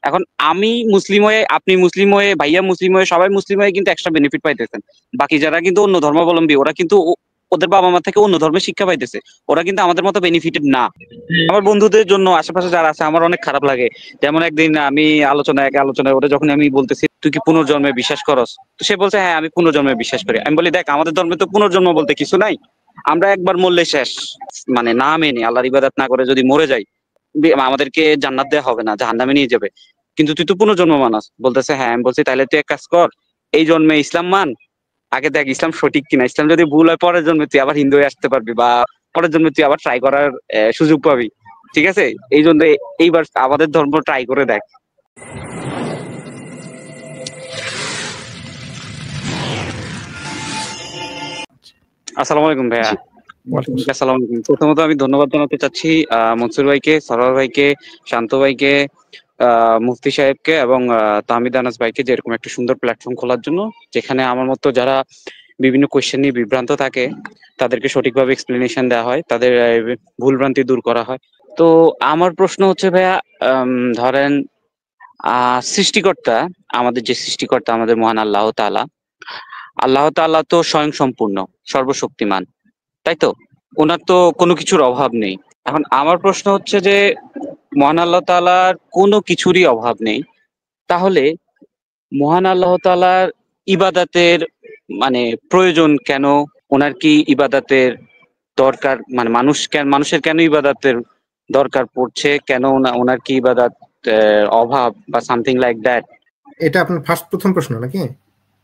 এখন আমি মুসলিম হয়ে, আপনি মুসলিম হয়ে, ভাইয়া মুসলিম হয়ে, সবাই মুসলিম হয়ে কিন্তু এক্সট্রা বেনিফিট পাইতেছেন। বাকি যারা কিন্তু অন্য ধর্মাবলম্বী, ওরা কিন্তু ওদের বাবা মা থেকে অন্য ধর্মের শিক্ষা পাইতেছে, ওরা কিন্তু আমাদের মতো বেনিফিটেড না। আমার বন্ধুদের জন্য আশেপাশে যারা আছে আমার অনেক খারাপ লাগে। যেমন একদিন আমি আলোচনায় ওটা যখন আমি বলতেছি তুই কি পুনর্জন্মে বিশ্বাস করস, তো সে বলছে হ্যাঁ আমি পুনর্জন্মে বিশ্বাস করি। আমি বলি দেখ আমাদের ধর্মে তো পুনর্জন্ম বলতে কিছু নাই, আমরা একবার মরলে শেষ। মানে না মেনে আল্লাহর ইবাদত না করে যদি মরে যাই, আমাদেরকে জান্নাত দেওয়া হবে না, জাহান্নামে নিয়ে যাবে। কিন্তু তুই তো পুনর্জন্ম মানাস। বলতেছে হ্যাঁ। আমি বলছি তাহলে তুই এক কাজ কর, এই জন্মে ইসলাম মান, আগে দেখ ইসলাম সঠিক কিনা। ইসলাম যদি ভুল হয় পরের জন্মে তুই আবার হিন্দু হয়ে আসতে পারবি, বা পরের জন্মে তুই আবার ট্রাই করার সুযোগ পাবি। ঠিক আছে, এই জন্য এইবার আমাদের ধর্ম ট্রাই করে দেখ। আসসালামু আলাইকুম ভাইয়া। আসসালামু আলাইকুম। প্রথমত আমি ধন্যবাদ জানাতে চাচ্ছি মনসুর ভাইকে, সরোয়ার ভাইকে, শান্ত ভাইকে, মুফতি সাহেবকে এবং তাহমিদ আনাস ভাইকে, যে এরকম একটা সুন্দর প্ল্যাটফর্ম খোলার জন্য, যেখানে আমার মতো যারা বিভিন্ন কোয়েশ্চেন নিয়ে বিভ্রান্ত থাকে তাদেরকে সঠিকভাবে এক্সপ্লেনেশন দেওয়া হয়, তাদের ভুলভ্রান্তি দূর করা হয়। তো আমার প্রশ্ন হচ্ছে ভাইয়া, ধরেন সৃষ্টিকর্তা, আমাদের যে সৃষ্টিকর্তা আমাদের মহান আল্লাহ তাআলা তো স্বয়ং সম্পূর্ণ, সর্বশক্তিমান, তাই তো? ওনার তো কোনো কিছুর অভাব নেই। এখন আমার প্রশ্ন হচ্ছে যে মহান আল্লাহ তাআলার কোনো কিছুরই অভাব নেই, তাহলে মহান আল্লাহ তাআলার ইবাদতের মানে প্রয়োজন কেন? ওনার কি ইবাদতের দরকার, মানে মানুষের কেন ইবাদতের দরকার পড়ছে, কেন ওনার কি ইবাদত অভাব বা সামথিং লাইক দ্যাট? এটা আপনার প্রথম প্রশ্ন নাকি?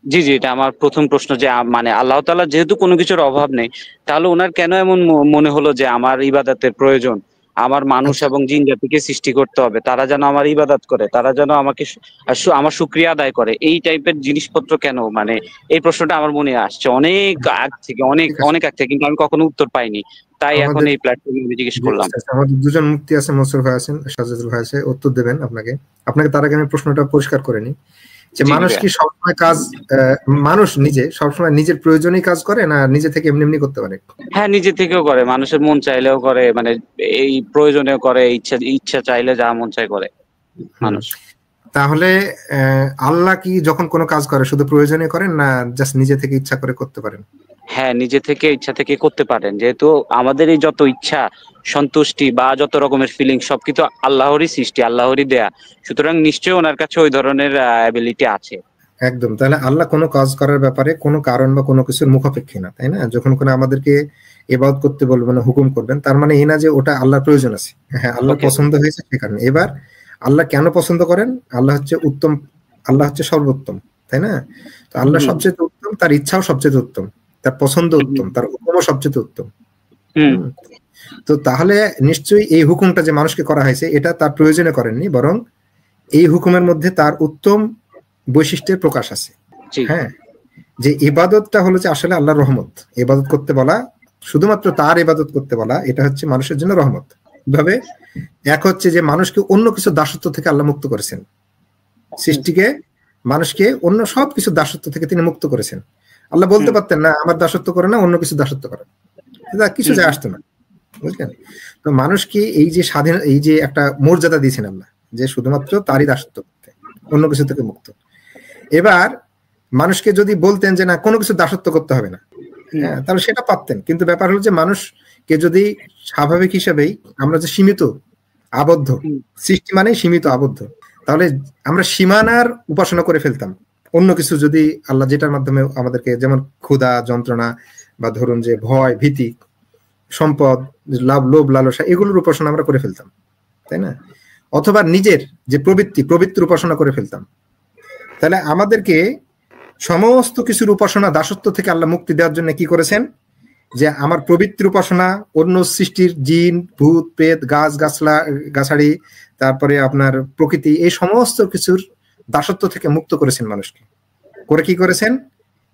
জি জি, এটা আমার প্রথম প্রশ্ন, যে মানে আল্লাহ তাআলা যেহেতু কোনো কিছুর অভাব নেই, তাহলে ওনার কেন এমন মনে হলো যে আমার ইবাদতের প্রয়োজন, আমার মানুষ এবং জিন জাতিকে সৃষ্টি করতে হবে, তারা যেন আমার ইবাদত করে, তারা যেন আমাকে আমার শুকরিয়া আদায় করে, এই টাইপের জিনিসপত্র কেন? মানে এই প্রশ্নটা আমার মনে আসছে অনেক আগ থেকে, অনেক আগ থেকে, কিন্তু আমি কখনো উত্তর পাইনি, তাই এখন এই প্ল্যাটফর্মে জিজ্ঞেস করলাম। আমাদের দুজন মুফতি আছে, মনসুর ভাই আছেন, সাজ্জাদুল ভাই আছে, উত্তর দেবেন আপনাকে। তার আগে আমি প্রশ্নটা পরিষ্কার করে নিই যে মানুষ কি সবসময় মানুষ নিজে সবসময় নিজের প্রয়োজনেই কাজ করে, না নিজে থেকে এমনি এমনি করতে পারে? হ্যাঁ, নিজে থেকেও করে, মানুষের মন চাইলেও করে, মানে এই প্রয়োজনেও করে, ইচ্ছা চাইলে যা মন চাই করে মানুষ। তাহলে আল্লাহ কি যখন কোনো কাজ করে শুধু প্রয়োজনে করেন, না জাস্ট নিজে থেকে ইচ্ছা করে করতে পারেন? হ্যাঁ, নিজে থেকে ইচ্ছা থেকে করতে পারেন, যেহেতু আমাদের এই যত ইচ্ছা, সন্তুষ্টি বা যত রকমের ফিলিং সবকিছু আল্লাহরই সৃষ্টি, আল্লাহরই দেয়া, সুতরাং নিশ্চয়ই ওনার কাছে ওই ধরনের অ্যাবিলিটি আছে। একদম। তাহলে আল্লাহ কোনো কাজ করার ব্যাপারে কোনো কারণ বা কোনো কিছুর মুখাপেক্ষী না, তাই না? যখন কোনো আমাদেরকে ইবাদত করতে বলবেন, হুকুম করবেন, তার মানে এই না যে ওটা আল্লাহর প্রয়োজন আছে। হ্যাঁ, আল্লাহ পছন্দ হয়েছে সে কারণে। এবার আল্লাহ কেন পছন্দ করেন? আল্লাহ হচ্ছে উত্তম, আল্লাহ হচ্ছে সর্বোত্তম, তাই না? তো আল্লাহ সবচেয়ে উত্তম, তার ইচ্ছাও সবচেয়ে উত্তম, তার পছন্দ উত্তম, তার হুকুমও সবচেয়ে উত্তম। তো তাহলে নিশ্চয়ই এই হুকুমটা যে মানুষকে করা হয়েছে এটা তার প্রয়োজনে করেননি, বরং এই হুকুমের মধ্যে তার উত্তম বৈশিষ্ট্যের প্রকাশ আছে। হ্যাঁ, যে ইবাদতটা হলো যে আসলে আল্লাহর রহমত। ইবাদত করতে বলা, শুধুমাত্র তার ইবাদত করতে বলা, এটা হচ্ছে মানুষের জন্য রহমত। কিভাবে? এক হচ্ছে যে মানুষকে অন্য কিছু দাসত্ব থেকে আল্লাহ মুক্ত করেছেন, সৃষ্টিকে, মানুষকে অন্য সবকিছু দাসত্ব থেকে তিনি মুক্ত করেছেন। আল্লাহ বলতে পারতেন না আমার দাসত্ব করে না, অন্য কিছু দাসত্ব করে, কিছু যায় আসতো না, বুঝলেন? তো মানুষকে এই যে স্বাধীন, এই যে একটা মর্যাদা দিয়েছেন আল্লাহ, যে শুধুমাত্র তারই দাসত্ব করতে, অন্য কিছু থেকে মুক্ত। এবার মানুষকে যদি বলতেন যে না কোনো কিছু দাসত্ব করতে হবে না, হ্যাঁ, তাহলে সেটা পারতেন। কিন্তু ব্যাপার হলো যে মানুষকে যদি স্বাভাবিক হিসেবেই আমরা যে সীমিত আবদ্ধ, সৃষ্টি মানে সীমিত আবদ্ধ, তাহলে আমরা সীমানার উপাসনা করে ফেলতাম। অন্য কিছু যদি আল্লাহ যেটার মাধ্যমে আমাদেরকে, যেমন ক্ষুধা, যন্ত্রণা, বা ধরুন যে ভয়, ভীতি, সম্পদ, লোভ, লালসা, এগুলোর উপাসনা আমরা করে ফেলতাম, তাই না? অথবা নিজের যে প্রবৃত্তির উপাসনা করে ফেলতাম। তাহলে আমাদেরকে সমস্ত কিছুর উপাসনা, দাসত্ব থেকে আল্লাহ মুক্তি দেওয়ার জন্য কি করেছেন? যে আমার প্রবৃত্তির উপাসনা, অন্য সৃষ্টির জিন, ভূত, প্রেত, গাছাড়ি, তারপরে আপনার প্রকৃতি, এই সমস্ত কিছুর দাসত্ব থেকে মুক্ত করেছেন মানুষকে। করে কি করেছেন?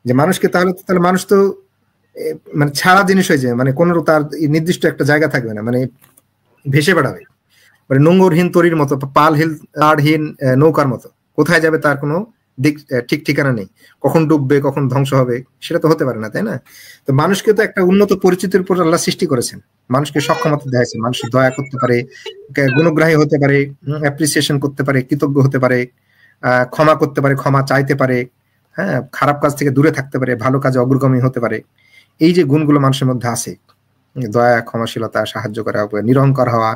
যে মানুষকে তাহলে মানুষ তো মানে ছাড়া জিনিস হয়ে যায়, মানে কোনো তার নির্দিষ্ট একটা জায়গা থাকবে না, মানে ভেসে বেড়াবে, মানে নোঙ্গরহীন তরির মতো, পালহীন নৌকার মতো, কোথায় যাবে তার কোনো দিক ঠিক ঠিকানা নেই, কখন ডুববে কখন ধ্বংস হবে সেটা তো হতে পারে না, তাই না? তো মানুষকে তো একটা উন্নত পরিচিতির উপর আল্লাহ সৃষ্টি করেছেন, মানুষকে সক্ষমতা দেখাইছে, মানুষ দয়া করতে পারে, গুণগ্রাহী হতে পারে, অ্যাপ্রিসিয়েশন করতে পারে, কৃতজ্ঞ হতে পারে, ক্ষমা করতে পারে, ক্ষমা চাইতে পারে, হ্যাঁ, খারাপ কাজ থেকে দূরে থাকতে পারে, ভালো কাজে অগ্রগামী হতে পারে। এই যে গুণগুলো মানুষের মধ্যে আছে, দয়া, ক্ষমাশীলতা, সাহায্য করা, নিরহংকার হওয়া,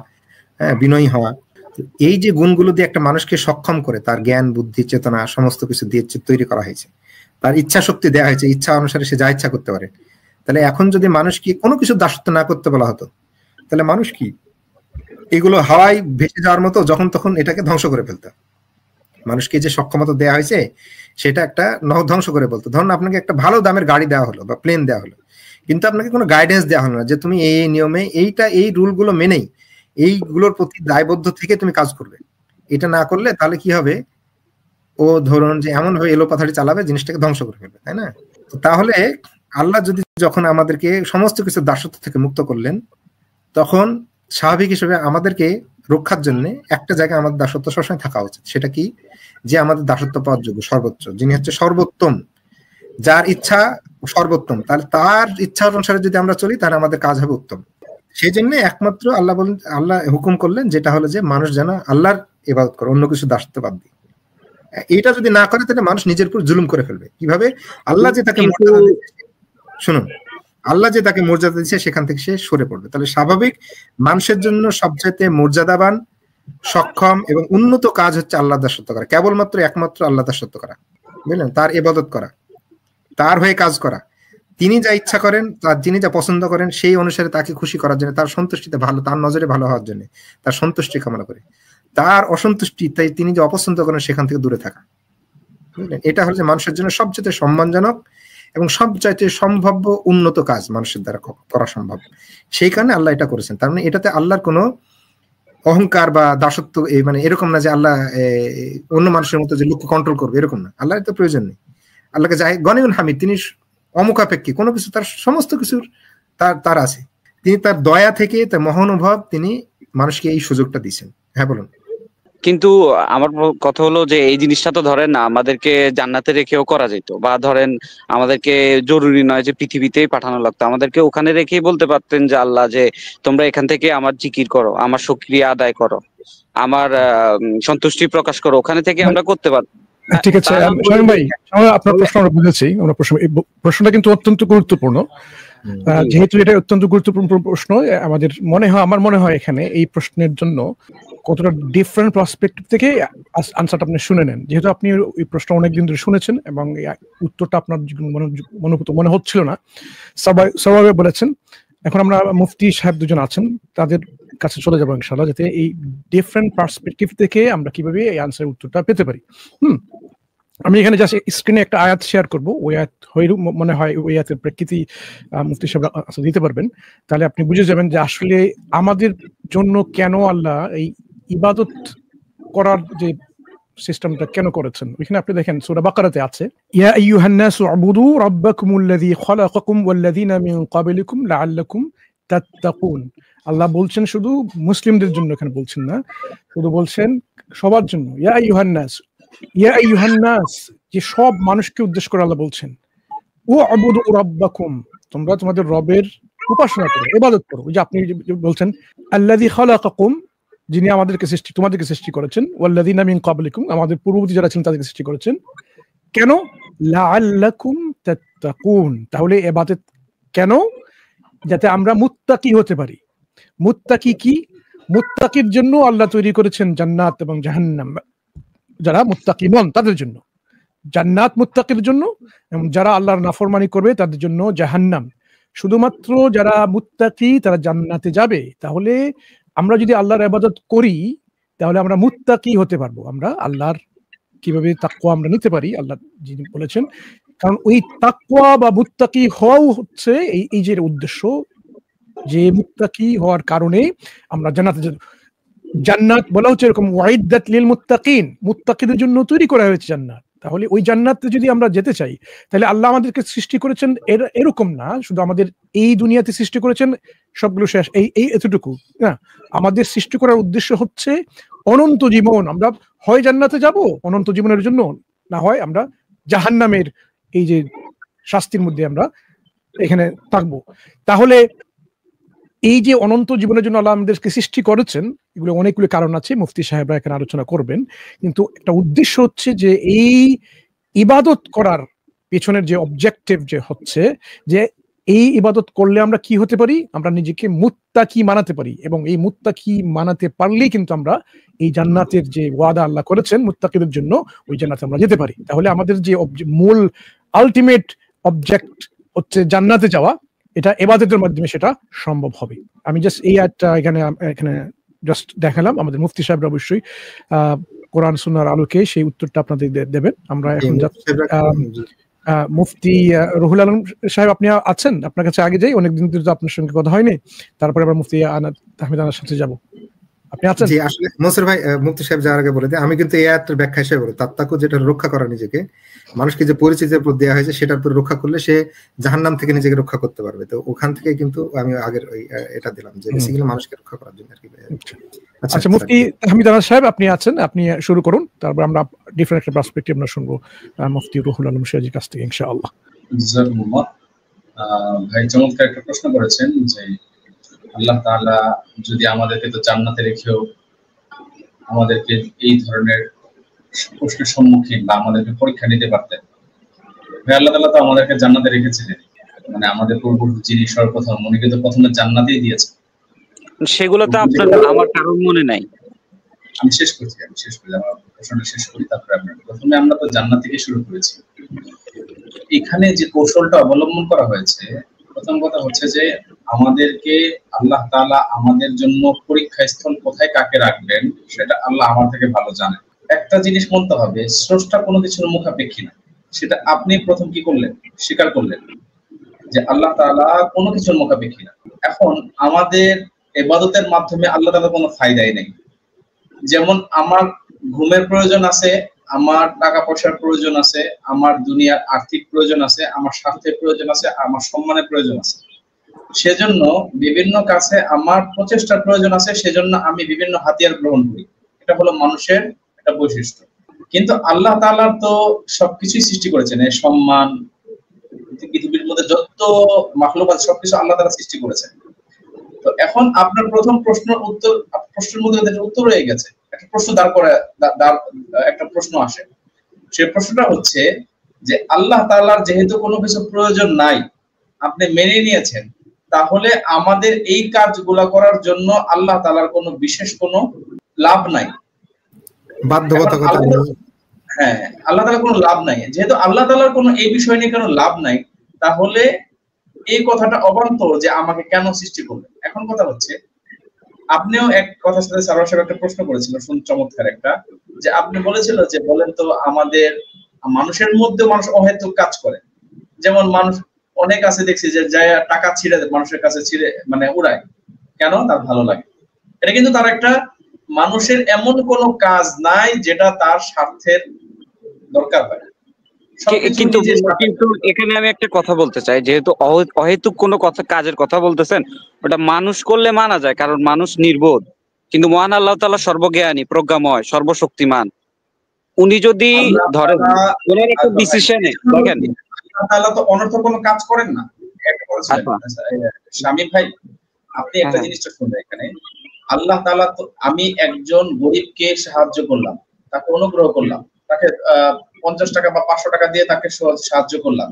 হ্যাঁ, বিনয়ী হওয়া, এই যে গুণগুলো দিয়ে একটা মানুষকে সক্ষম করে তার জ্ঞান বুদ্ধি চেতনা সমস্ত কিছু দিয়ে তৈরি করা হয়েছে, তার ইচ্ছা শক্তি দেওয়া হয়েছে, ইচ্ছা অনুসারে সে যা ইচ্ছা করতে পারে। তাহলে এখন যদি মানুষকে কোনো কিছু দাসত্ব না করতে বলা হতো, তাহলে মানুষ কি এগুলো হাওয়ায় ভেসে যাওয়ার মতো যখন তখন এটাকে ধ্বংস করে ফেলতো। মানুষকে যে সক্ষমতা দেওয়া হয়েছে সেটা একটা ধ্বংস করে বলতো। ধরুন আপনাকে একটা ভালো দামের গাড়ি দেওয়া হলো বা প্লেন দেওয়া হলো, কিন্তু আপনাকে কোনো গাইডেন্স দেওয়া হলো না যে তুমি এই নিয়মে এইটা এই রুলগুলো মেনেই এইগুলোর প্রতি দায়বদ্ধ থেকে তুমি কাজ করবে। এটা না করলে তাহলে কি হবে, ও ধরুন যে এমন ভাবে এলোপাথাড়ি চালাবে জিনিসটাকে ধ্বংস করে ফেলবে, তাই না? তাহলে আল্লাহ যদি যখন আমাদেরকে সমস্ত কিছু দাসত্ব থেকে মুক্ত করলেন, তখন স্বাভাবিক হিসেবে আমাদেরকে রক্ষার জন্য একটা জায়গায় আমাদের দাসত্ব সবসময় থাকা উচিত। সেটা কি, যে আমাদের দাসত্ব পাওয়ার যোগ্য সর্বোচ্চ, যিনি হচ্ছে সর্বোত্তম, যার ইচ্ছা সর্বোত্তম, তাহলে তার ইচ্ছা অনুসারে যদি আমরা চলি তাহলে আমাদের কাজ হবে উত্তম। সেই জন্য একমাত্র আল্লাহ হুকুম করলেন যেটা হলো যে মানুষ যেন আল্লাহর ইবাদত করে, অন্য কিছু দাসত্ব বাদ দিয়ে। এটা যদি না করে তাহলে মানুষ নিজের উপর জুলুম করে ফেলবে। কিভাবে? আল্লাহ যে তাকে শুনুন, আল্লাহ যে তাকে মর্যাদা দিচ্ছে সেখান থেকে সে সরে পড়বে। তাহলে স্বাভাবিক মানুষের জন্য সবচেয়ে মর্যাদাবান, সক্ষম এবং উন্নত কাজ হচ্ছে আল্লাহ দাসত্ব করা, কেবলমাত্র একমাত্র আল্লাহ দাসত্ব করা, বুঝলেন? তার ইবাদত করা, তার হয়ে কাজ করা, তিনি যা ইচ্ছা করেন, তার যিনি যা পছন্দ করেন সেই অনুসারে তাকে খুশি করার জন্য, তার সন্তুষ্টিতে ভালো, তার নজরে ভালো হওয়ার জন্য, তার সন্তুষ্টি কামনা করে, তার অসন্তুষ্টি তাই তিনি যে অপছন্দ করেন সেখান থেকে দূরে থাকা, বুঝলেন? এটা হচ্ছে মানুষের জন্য সবচেয়ে সম্মানজনক এবং সবচাইতে সম্ভাব্য উন্নত কাজ মানুষের দ্বারা করা সম্ভব। সেই কারণে আল্লাহ এটা করেছেন। তার মানে এটাতে আল্লাহর কোনো অহংকার বা দাসত্ব মানে এরকম না যে আল্লাহ অন্য মানুষের মতো যে লোককে কন্ট্রোল করবে, এরকম না। আল্লাহর তো প্রয়োজন নেই। আল্লাহকে যাই গনিউল হামিদ, তিনি অমুখাপেক্ষী, কোনো কিছু তার সমস্ত কিছুর তার আছে। তিনি তার দয়া থেকে, তার মহানুভব, তিনি মানুষকে এই সুযোগটা দিয়েছেন। হ্যাঁ বলুন। কিন্তু আমার কথা হলো যে এই জিনিসটা তো ধরেন আমাদেরকে জান্নাতে রেখেও করা যেত, বা ধরেন আমাদেরকে জরুরি নয় যে পৃথিবীতেই পাঠানো লাগতো, আমাদেরকে ওখানে রেখেই বলতে পারতেন যে আল্লাহ যে তোমরা এখান থেকে আমার জিকির করো, আমার শুকরিয়া আদায় করো, আমার সন্তুষ্টি প্রকাশ করো, ওখানে থেকে আমরা করতে পারতাম। ঠিক আছে শামীম ভাই, আপনার প্রশ্ন আমরা বুঝেছি। আমরা প্রশ্নটা কিন্তু অত্যন্ত গুরুত্বপূর্ণ, যেহেতু এটা অত্যন্ত গুরুত্বপূর্ণ প্রশ্ন। আমাদের আমার মনে হয় এখানে এই প্রশ্নের জন্য কতটা ডিফারেন্ট পার্সপেক্টিভ থেকে আনসারটা আপনি শুনে নেন। যেহেতু আপনি এই প্রশ্ন অনেকদিন ধরে শুনেছেন এবং উত্তরটা আপনার মনে হচ্ছিল না, সবাই বলেছেন। এখন আমরা মুফতি সাহেব দুজন আছেন, তাদের কাছে চলে যাবো ইনশাআল্লাহ, যাতে এই ডিফারেন্ট পার্সপেক্টিভ থেকে আমরা কিভাবে এই আনসারের উত্তরটা পেতে পারি। আমি এখানে জাস্ট স্ক্রিনে একটা আয়াত শেয়ার করবো। ওই আয়াত মনে হয় ওই আয়াতের প্রেক্ষিতে মুফতি সাহেব দিতে পারবেন, তাহলে আপনি বুঝে যাবেন যে আসলে আমাদের জন্য কেন আল্লাহ এই ইবাদত করার যে সিস্টেমটা কেন করেছেন। ওইখানে আপনি দেখেন সূরা বাকারাতে আছে, ইয়া আইয়ুহান নাসু উবুদু রাব্বাকুমুল্লাযী খালাকাকুম ওয়াল্লাযীনা মিন ক্বাবলিকুম লাআল্লাকুম তাত্তাকুন। আল্লাহ বলছেন শুধু মুসলিমদের জন্য, এখানে বলছেন না, শুধু বলছেন সবার জন্য। ইয়া আইয়ুহান নাস, ইয়া আইয়ুহান নাস, যে সব মানুষকে উদ্দেশ্য করে আল্লাহ বলছেন, উবুদু রাব্বাকুম, তোমরা তোমাদের রবের উপাসনা করো, ইবাদত করো। যে আপনি বলছেন আল্লাযী খালাকাকুম, যিনি আমাদেরকে তোমাদেরকে সৃষ্টি করেছেন, ওয়াল্লাযীনা মিন ক্বাবলিকুম, আমাদের পূর্ববর্তী যারা ছিলেন তাদেরকে সৃষ্টি করেছেন। কেন? লাআল্লাকুম তাত্তাকুন, তাহলে ইবাদত কেন? যাতে আমরা মুত্তাকি হতে পারি। মুত্তাকি কি? মুত্তাকির জন্য আল্লাহ তৈরি করেছেন জান্নাত এবং জাহান্নাম। যারা মুত্তাকি নন তাদের জন্য জান্নাত, মুত্তাকির জন্য, এবং যারা আল্লাহর নাফরমানি করবে তাদের জন্য জাহান্নাম। শুধুমাত্র যারা মুত্তাকি তারা জান্নাতে যাবে। তাহলে আমরা যদি আল্লাহর ইবাদত করি তাহলে আমরা মুত্তাকি হতে পারবো। আমরা আল্লাহর কিভাবে তাকওয়া আমরা নিতে পারি আল্লাহ যিনি বলেছেন, কারণ ওই তাকওয়া বা মুত্তাকি হওয়াও হচ্ছে এই যে উদ্দেশ্য, যে মুত্তাকি হওয়ার কারণে আমরা জান্নাতে যাব। জান্নাত বলা হচ্ছে এরকম ওয়াইদাত লিল মুত্তাকিন, মুত্তাকিদের জন্য তৈরি করা হয়েছে জান্নাত। তাহলে ওই জান্নাতে যদি আমরা যেতে চাই তাহলে আল্লাহ আমাদেরকে সৃষ্টি করেছেন এরকম না শুধু আমাদের এই দুনিয়াতে সৃষ্টি করেছেন সবগুলো শেষ এই এতটুকু না, আমাদের সৃষ্টি করার উদ্দেশ্য হচ্ছে অনন্ত জীবন। আমরা হয় জান্নাতে যাব অনন্ত জীবনের জন্য, না হয় আমরা জাহান্নামের এই যে শাস্তির মধ্যে আমরা এখানে থাকবো। তাহলে এই যে অনন্ত জীবনের জন্য আল্লাহ আমাদেরকে সৃষ্টি করেছেন, এগুলো অনেকগুলো কারণ আছে, মুফতি সাহেবরা এখানে আলোচনা করবেন, কিন্তু একটা উদ্দেশ্য হচ্ছে যে এই ইবাদত করার পেছনের যে অবজেক্টিভ যে হচ্ছে যে এই ইবাদত করলে আমরা কি হতে পারি, আমরা নিজেকে মুত্তাকি মানাতে পারি, এবং এই মুত্তাকি মানাতে পারলেই কিন্তু আমরা এই জান্নাতের যে ওয়াদা আল্লাহ করেছেন মুত্তাকিদের জন্য, ওই জান্নাতে আমরা যেতে পারি। তাহলে আমাদের যে মূল আলটিমেট অবজেক্ট হচ্ছে জান্নাতে যাওয়া, এটা ইবাদতের মাধ্যমে সেটা সম্ভব হবে। আমি জাস্ট এই আয়াতটা এখানে জাস্ট দেখালাম। আমাদের মুফতি সাহেবরা অবশ্যই কোরআন সুন্নাহর আলোকে সেই উত্তরটা আপনাদের দেবেন। আমরা এখন মুফতি রুহুল আলম সাহেব আপনি আছেন? আপনার কাছে আগে যাই, অনেকদিন ধরে তো আপনার সঙ্গে কথা হয়নি, তারপরে আবার মুফতি তাহমিদ আনার সাথে যাব। আপনি আছেন? জি, আসলে মনসুর ভাই, মুফতি সাহেব যাওয়ার আগে বলে দিই, আমি কিন্তু এই আয়াতের ব্যাখ্যা হিসেবে বলি, তাত্তাকু যেটা রক্ষা করা, নিজেকে মানুষকে যে পরিচিতির উপর দেওয়া হয়েছে সেটার উপর রক্ষা করলে সে জাহান্নাম থেকে নিজেকে রক্ষা করতে পারবে। তো ওখান থেকে কিন্তু আমি আগের এটা দিলাম যে বেসিক্যালি মানুষকে রক্ষা করার জন্য আর কি। আচ্ছা, মুফতি তাহমিদ আনার সাহেব আপনি আছেন, আপনি শুরু করুন, তারপর আমরা ডিফারেন্ট একটা পার্সপেক্টিভ আমরা শুনবো মুফতি রুহুল আলম সিরাজীর কাছ থেকে ইনশাআল্লাহ। জাযাকুমুল্লাহ। ভাই চমৎকার একটা প্রশ্ন করেছেন যে আল্লাহ তাআলা যদি আমাদেরকে তো জান্নাতে রেখেও আমাদেরকে এই ধরনের প্রশ্নের সম্মুখীন বা আমাদেরকে পরীক্ষা নিতে পারতেন। ভাই আল্লাহ তাআলা তো আমাদেরকে জান্নাতে রেখেছিলেন, মানে আমাদের পূর্বপুরুষ যিনি সর্বপ্রথম, উনি কিন্তু প্রথমে জান্নাতেই দিয়েছেন। সেগুলো তো আপনার আমার কারণ মনে নাই। আমি শেষ করছি আমার প্রশ্নটা শেষ করি, তারপরে আপনার। প্রথমে আমরা তো জান্নাত থেকে শুরু করেছি। এখানে যে কৌশলটা অবলম্বন করা হয়েছে, প্রথম কথা হচ্ছে যে আমাদেরকে আল্লাহ তাআলা আমাদের জন্য পরীক্ষা স্থল কোথায় কাকে রাখবেন সেটা আল্লাহ আমার থেকে ভালো জানেন। একটা জিনিস বলতে হবে, স্রষ্টা কোনো কিছুর মুখাপেক্ষী না। সেটা আপনি প্রথম কি করলেন? স্বীকার করলেন যে আল্লাহ তাআলা কোনো কিছুর মুখাপেক্ষী না। এখন আমাদের ইবাদতের মাধ্যমে আল্লাহ তাআলা কোনো ফায়দাই নেই। যেমন আমার ঘুমের প্রয়োজন আছে, আমার টাকা পয়সার প্রয়োজন আছে, আমার দুনিয়ার আর্থিক প্রয়োজন আছে, আমার স্বাস্থ্যের প্রয়োজন আছে, আমার সম্মানের প্রয়োজন আছে, সেজন্য বিভিন্ন কাছে আমার প্রচেষ্টার প্রয়োজন আছে, সেজন্য আমি বিভিন্ন হাতিয়ার গ্রহণ করি। এটা হলো মানুষের একটা বৈশিষ্ট্য। কিন্তু আল্লাহ তাআলা তো সবকিছুই সৃষ্টি করেছেন, এই সম্মান, পৃথিবীর মধ্যে যত মাখলুক আছে সবকিছু আল্লাহ তাআলা সৃষ্টি করেছেন। তো এখন আপনার প্রথম প্রশ্নের মধ্যে উত্তর হয়ে গেছে, একটা প্রশ্ন একটা প্রশ্ন আসে। সেই প্রশ্নটা হচ্ছে যে আল্লাহ তাআলার যেহেতু কোনো কিছু প্রয়োজন নাই, আপনি মেনে নিয়েছেন, তাহলে আমাদের এই কাজগুলা করার জন্য আল্লাহ তাআলার কোনো বিশেষ কোনো লাভ নাই, বাধ্যবাধকতা নেই। হ্যাঁ, আল্লাহ তাআলার কোনো লাভ নাই। যেহেতু আল্লাহ তাআলার কোনো এই বিষয় নিয়ে কোনো লাভ নাই, তাহলে এই কথাটা অবান্তর যে আমাকে কেন সৃষ্টি করলেন। এখন কথা হচ্ছে, আপনিও এক কথার সাথে সারার সাহেব একটা প্রশ্ন করেছিল, চমৎকার একটা, যে আপনি বলেছিল যে বলেন তো আমাদের মানুষের মধ্যে মানুষ অহেতুক কাজ করে। যেমন মানুষ অনেক আছে দেখছি যে যায় টাকা ছিঁড়ে মানুষের কাছে ছিঁড়ে মানে উড়ায়, কেন? তার ভালো লাগে। এটা কিন্তু তার একটা, মানুষের এমন কোনো কাজ নাই যেটা তার স্বার্থের দরকার হয়। কিন্তু এখানে আমি একটা কথা বলতে চাই, যেহেতু অহেতুক কোনো কাজের কথা বলতেছেন, ওটা মানুষ করলে মানা যায়, কারণ মানুষ নির্বোধ। কিন্তু মহান আল্লাহ তাআলা সর্বজ্ঞানী, প্রজ্ঞাময়, সর্বশক্তিমান। উনি যদি ধরেন ওনার একটা ডিসিশনে দেখেন, আল্লাহ তাআলা তো অনর্থক কোনো কাজ করেন না। শামীম ভাই, আপনি একটা জিনিসটা শুনবেন এখানে, আল্লাহ তাআলা তো, আমি একজন গরিবকে সাহায্য করলাম, তাকে অনুগ্রহ করলাম, তাকে 50 টাকা বা 500 টাকা দিয়ে তাকে সাহায্য করলাম।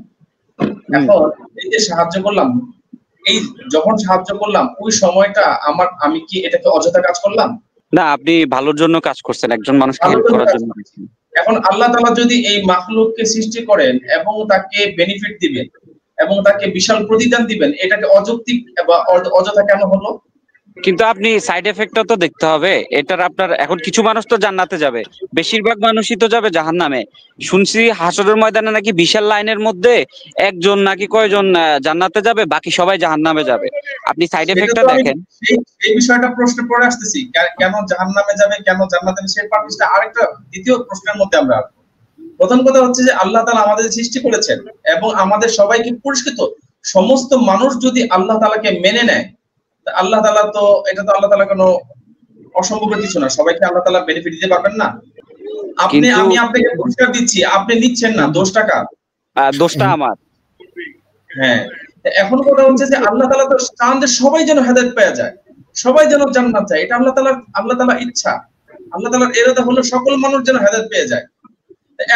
এখন এই যে সাহায্য করলাম, এই যখন সাহায্য করলাম ওই সময়টা আমি কি এটাকে অযথা কাজ করলাম? না, আপনি ভালোর জন্য কাজ করছেন, একজন মানুষকে হেল্প করার জন্য। এখন আল্লাহ তাআলা যদি এই মাখলুককে সৃষ্টি করেন এবং তাকে বেনিফিট দিবেন এবং তাকে বিশাল প্রতিদান দিবেন, এটাকে অযৌক্তিক বা অযথা কেন হলো? কিন্তু আপনি সাইড এফেক্টটা তো দেখতে হবে এটার। আপনার এখন কিছু মানুষ তো জান্নাতে যাবে, বেশিরভাগ মানুষই তো যাবে জাহান্নামে। শুনছি হাসরের ময়দানে নাকি বিশাল লাইনের মধ্যে একজন নাকি কয়জন জান্নাতে যাবে, বাকি সবাই জাহান্নামে যাবে। আপনি সাইড এফেক্টটা দেখেন। এই বিষয়টা প্রশ্নে পড়ে আসতেছি, কেন জাহান্নামে যাবে, কেন জান্নাতে যাবে, সেই পার্টিটা আরেকটা দ্বিতীয় প্রশ্নের মধ্যে আমরা। প্রথম কথা হচ্ছে যে আল্লাহ তাআলা আমাদের সৃষ্টি করেছেন এবং আমাদের সবাইকে পুরস্কৃত। সমস্ত মানুষ যদি আল্লাহ তাআলাকে মেনে নেয়, আল্লাহ তাআলা তো, এটা তো আল্লাহ তাআলা কোনো অসম্ভবের কিছু না, সবাইকে আল্লাহ তাআলা বেনিফিট দিতে পারবেন না। আমি আপনাকে পুরস্কার দিচ্ছি, আপনি নিচ্ছেন না, দোষটা কার? দোষটা আমার। হ্যাঁ, এখন কথা হচ্ছে যে আল্লাহ তাআলা তো চান যে সবাই যেন হেদায়েত পেয়ে যায়, সবাই যেন জান্নাত যায়, এটা আল্লাহ তাআলার ইচ্ছা। আল্লাহ তাআলার ইরাদা হলো সকল মানুষ যেন হেদায়েত পেয়ে যায়।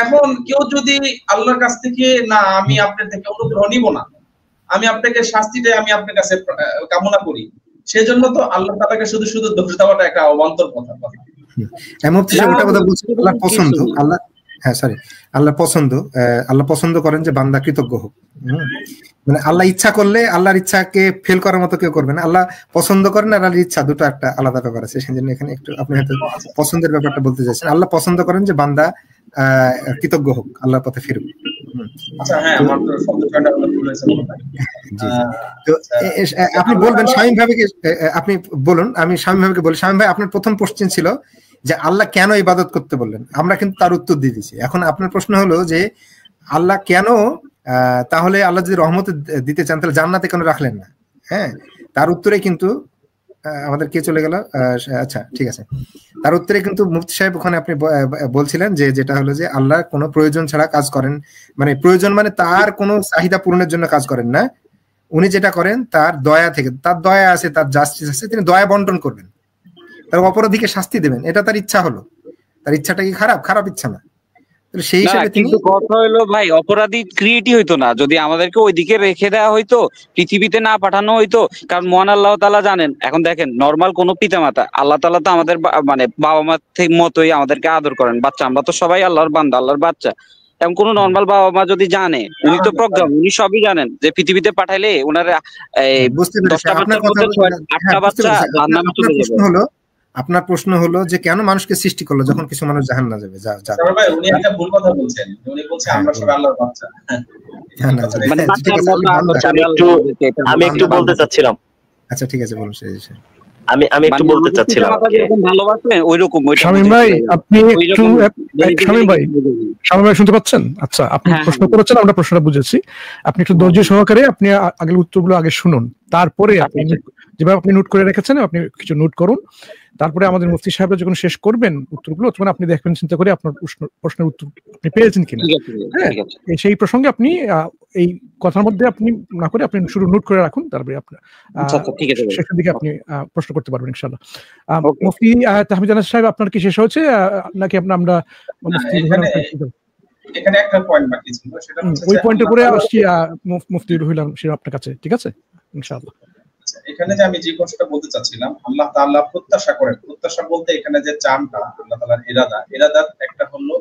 এখন কেউ যদি আল্লাহর কাছ থেকে না, আমি আপনার থেকে অনুগ্রহ নিব না, আমি আপনাকে শাস্তিটাই আমি আপনার কাছে কামনা করি, সেজন্য তো আল্লাহ তাআলাকে শুধু শুধু দোষ দেওয়াটা একটা অবান্তর কথা। আল্লাহ পছন্দ, আল্লাহ পছন্দ করেন যে বান্দা কৃতজ্ঞ হোক। মানে আল্লাহ ইচ্ছা করলে আল্লাহর ইচ্ছাকে ফেল করার মতো কেউ করবে না। আল্লাহ পছন্দ করেন আর আল্লাহর ইচ্ছা, দুটো একটা আলাদা ব্যাপার আছে। সেই জন্য এখানে একটু আপনি হয়তো পছন্দের ব্যাপারটা বলতে চাইছেন। আল্লাহ পছন্দ করেন যে বান্দা কৃতজ্ঞ হোক, আল্লাহর পথে ফিরুক। আচ্ছা, হ্যাঁ, আমার তো শব্দটা হলো ভুল হয়েছে মনে হয়। তো আপনি বলবেন শামীম ভাইকে, আপনি বলুন, আমি শামীম ভাইকে বলি। শামীম ভাই, আপনার প্রথম কোশ্চেন ছিল যে আল্লাহ কেন ইবাদত করতে বললেন, আমরা কিন্তু তার উত্তর দিয়ে দিয়েছি। এখন আপনার প্রশ্ন হলো যে আল্লাহ কেন, তাহলে আল্লাহ যদি রহমত দিতে চান তাহলে জান্নাতে কেন রাখলেন না? হ্যাঁ, তার উত্তরে কিন্তু আমাদের কে চলে গেল? আচ্ছা, ঠিক আছে, তার উত্তরে কিন্তু মুফতি সাহেব ওখানে আপনি বলছিলেন যে যেটা হলো যে আল্লাহ কোনো প্রয়োজন ছাড়া কাজ করেন, মানে প্রয়োজন মানে তার কোনো চাহিদা পূরণের জন্য কাজ করেন না। উনি যেটা করেন তার দয়া থেকে, তার দয়া আছে, তার জাস্টিস আছে, তিনি দয়া বন্টন করবেন, তার অপরাধীকে শাস্তি দেবেন, এটা তার ইচ্ছা হলো। তার ইচ্ছাটা কি খারাপ? খারাপ ইচ্ছা না। সেই হিসাবে কিন্তু কথা হলো ভাই, অপরাধী ক্রিয়েটই হইতো না যদি আমাদেরকে ওইদিকে রেখে দেওয়া হইতো, পৃথিবীতে না পাঠানো হইতো। কারণ মহান আল্লাহ তাআলা জানেন, এখন দেখেন নর্মাল কোন পিতামাতা, আল্লাহ তাআলা তো আমাদের মানে বাবা মা মতোই আমাদেরকে আদর করেন। বাচ্চা, আমরা তো সবাই আল্লাহর বান্দা, আল্লাহর বাচ্চা। এমন কোন নর্মাল বাবা মা যদি জানে, উনি তো প্রজ্ঞা, উনি সবই জানেন যে পৃথিবীতে পাঠাইলে ওনারা 10টা বাচ্চার মধ্যে 8টা বাচ্চা জাহান্নামে চলে যাবে। আপনার প্রশ্ন হলো যে কেন মানুষকে সৃষ্টি করলো যখন কিছু মানুষ জাহান্নামে যাবে? ভাই, উনি একটা ভুল কথা বলছেন। উনি বলছেন আমরা সবাই আল্লাহর বাচ্চা। মানে আমি একটু বলতে চাচ্ছিলাম। আচ্ছা, ঠিক আছে, বলুন। আমি একটু বলতে চাচ্ছিলাম, ভালোবাসেন ওইরকম। শামীম ভাই, আপনি একটু, শামীম ভাই শুনতে পাচ্ছেন? আচ্ছা, আপনি প্রশ্ন করেছেন, আমরা প্রশ্নটা বুঝেছি। আপনি একটু ধৈর্য সহকারে আপনি আগের উত্তরগুলো আগে শুনুন, তারপরে আপনি যেভাবে আপনি নোট করে রেখেছেন আপনি কিছু নোট করুন। তারপরে আমাদের মুফতি সাহেব যখন শেষ করবেন উত্তরগুলো, তখন আপনি দেখবেন, চিন্তা করে আপনার প্রশ্নের উত্তর আপনি পেয়েছেন কিনা। হ্যাঁ, সেই প্রসঙ্গে আপনি এই কথার মধ্যে আপনি না করে আপনি শুরু নোট করে রাখুন, তারপরে আপনার শেষের দিকে আপনি প্রশ্ন করতে পারবেন ইনশাআল্লাহ। মুফতি তাহমিদ আনাস সাহেব, আপনার কি শেষ হয়েছে নাকি আমরা এখানে একটা পয়েন্ট বাকি ছিল, সেটা হচ্ছে ওই পয়েন্টের পরে আসছি মুফতি রুহুল আলম সাহেব আপনার কাছে, ঠিক আছে ইনশাআল্লাহ। এখানে যে আমি যে কথাটা বলতে চাচ্ছিলাম, আল্লাহ তাআলা প্রত্যাশা করেন। প্রত্যাশা বলতে এখানে যে চানটা, আল্লাহ তাআলার ইরাদার একটা হলো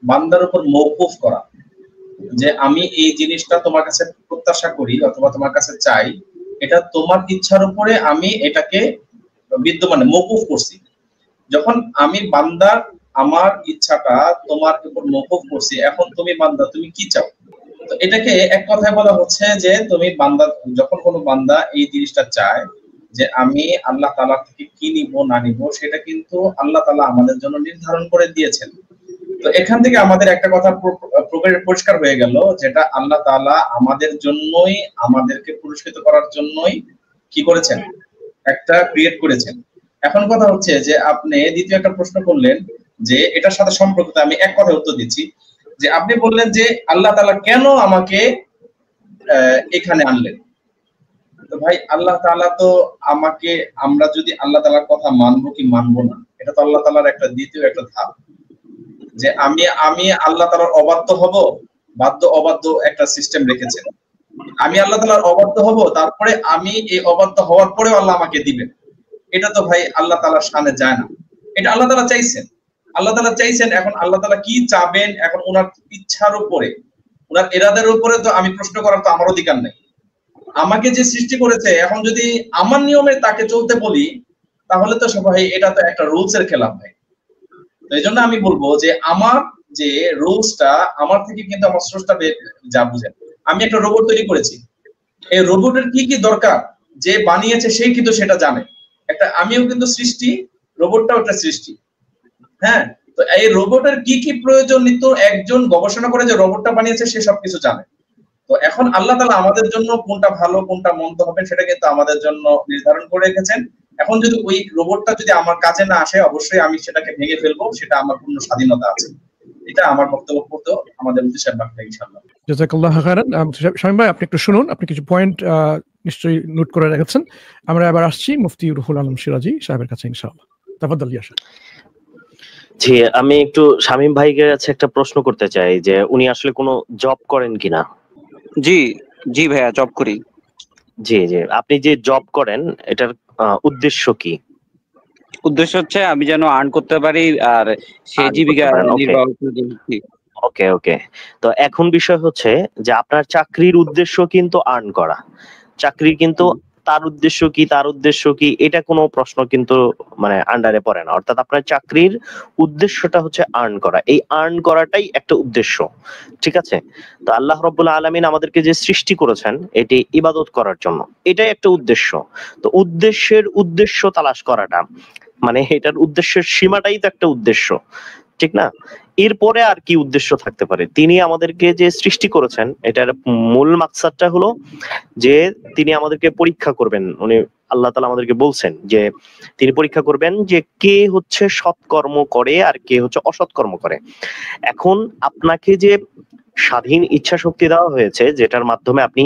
বান্দার উপর মওকুফ করা, যে আমি এই জিনিসটা তোমার কাছে প্রত্যাশা করি অথবা তোমার কাছে চাই, এটা তোমার ইচ্ছার উপরে আমি এটাকে বিদ্যমানে মওকুফ করছি। যখন আমি বান্দার আমার ইচ্ছাটা তোমার উপর মওকুফ করছি, এখন তুমি বান্দা তুমি কি চাও? তো এটাকে এক কথায় বলা হচ্ছে যে তুমি বান্দা, যখন কোনো বান্দা এই জিনিসটা চায় যে আমি আল্লাহ তাআলা থেকে কি নিব না নিব, সেটা কিন্তু আল্লাহ তাআলা আমাদের জন্য নির্ধারণ করে দিয়েছেন। তো এখান থেকে আমাদের একটা কথা পরিষ্কার হয়ে গেল, যেটা আল্লাহ তাআলা আমাদের জন্যই, আমাদেরকে পুরস্কৃত করার জন্যই কি করেছেন, একটা ক্রিয়েট করেছেন। এখন কথা হচ্ছে যে আপনি দ্বিতীয় একটা প্রশ্ন করলেন যে এটার সাথে সম্পর্কিত, আমি এক কথায় উত্তর দিচ্ছি। যে আপনি বললেন যে আল্লাহ তাআলা কেন আমাকে এখানে আনলেন। তো ভাই, আল্লাহ তাআলা তো আমাকে, আমরা যদি আল্লাহ তাআলার কথা মানবো কি মানবো না, এটা তো আল্লাহ তাআলার একটা দ্বিতীয় একটা ধাপ। যে আমি আল্লাহ তাআলার অবাধ্য হব, বাধ্য অবাধ্য একটা সিস্টেম রেখেছেন। আমি আল্লাহ তাআলার অবাধ্য হব, তারপরে আমি এই অবাধ্য হওয়ার পরেও আল্লাহ আমাকে দিবেন, এটা তো ভাই আল্লাহ তাআলার শানে যায় না। এটা আল্লাহ তাআলা চাইছেন, এখন আল্লাহ তাআলা কি চাবেন, এখন ওনার ইচ্ছার উপরে, ওনার ইরাদার উপরে তো আমি প্রশ্ন করার তো আমার অধিকার নেই। আমাকে যে সৃষ্টি করেছে, এখন যদি আমার নিয়মে তাকে চলতে বলি, তাহলে তো ভাই এটা তো একটা রুলস এর খেলাফ ভাই। তো এই জন্য আমি বলবো যে আমার যে রুলসটা, আমার থেকে কিন্তু আমার স্রষ্টা যা বুঝেন। আমি একটা রোবট তৈরি করেছি, এই রোবটের কি কি দরকার যে বানিয়েছে সেই কিন্তু সেটা জানে। আমিও কিন্তু সৃষ্টি, রোবটটাও একটা সৃষ্টি। হ্যাঁ, তো এই রোবটের কি কি প্রয়োজন নিত্য একজন গবেষণা করে যে রোবটটা বানিয়েছে সে সবকিছু জানে। তো এখন আল্লাহ তাআলা আমাদের জন্য কোনটা ভালো কোনটা মন্দ হবে সেটা কিন্তু আমাদের জন্য নির্ধারণ করে রেখেছেন। এখন যদি ওই রোবটটা যদি আমার কাজে না আসে, অবশ্যই আমি সেটাকে ভেঙে ফেলবো, সেটা আমার পূর্ণ স্বাধীনতা আছে। এটা আমার বক্তব্য করতে আমাদের উদ্দেশ্যে রাখতে ইনশাআল্লাহ। জাযাকাল্লাহু খাইরান। শামীম ভাই, আপনি একটু শুনুন, আপনি কিছু পয়েন্ট নিশ্চয়ই নোট করে রেখেছেন। আমরা এবার আসছি মুফতি রুহুল আলম সিরাজি সাহেবের কাছে ইনশাআল্লাহ। তাফাদ্দাল ইয়া শাহ। জি, আমি একটু শামীম ভাইয়ের কাছে একটা প্রশ্ন করতে চাই যে উনি আসলে কোনো জব করেন কিনা। জি জি ভাইয়া, জব করি। জি জি, আপনি যে জব করেন এটার উদ্দেশ্য কি? উদ্দেশ্য হচ্ছে আমি যেন আর্ন করতে পারি আর সেই জীবিকা নির্বাহ করি। ওকে ওকে, তো এখন বিষয় হচ্ছে যে আপনার চাকরির উদ্দেশ্য কিন্তু আর্ন করা, চাকরি কিন্তু তার উদ্দেশ্য কি, তার উদ্দেশ্য কি, এটা কোনো প্রশ্ন কিন্তু মানে আন্ডারে পড়ে না। অর্থাৎ আপনার চাকরির উদ্দেশ্যটা হচ্ছে আর্ন করা, এই আর্ন করাটাই একটা উদ্দেশ্য, ঠিক আছে? তো আল্লাহ রাব্বুল আলামিন আমাদেরকে যে সৃষ্টি করেছেন এটি ইবাদত করার জন্য, এটাই একটা উদ্দেশ্য। তো উদ্দেশ্যের উদ্দেশ্য তালাশ করাটা মানে এটার উদ্দেশ্যের সীমাটাই তো একটা উদ্দেশ্য, ঠিক না? এরপরে আর কি উদ্দেশ্য থাকতে পারে? তিনি আমাদেরকে যে সৃষ্টি করেছেন এটার মূল মাকসাদটা হলো যে তিনি আমাদেরকে পরীক্ষা করবেন। উনি আল্লাহ তাআলা আমাদেরকে বলছেন যে তিনি পরীক্ষা করবেন যে কে হচ্ছে সৎকর্ম করে আর কে হচ্ছে অসৎকর্ম করে। এখন আপনাকে যে স্বাধীন ইচ্ছা শক্তি দেওয়া হয়েছে, যেটার মাধ্যমে আপনি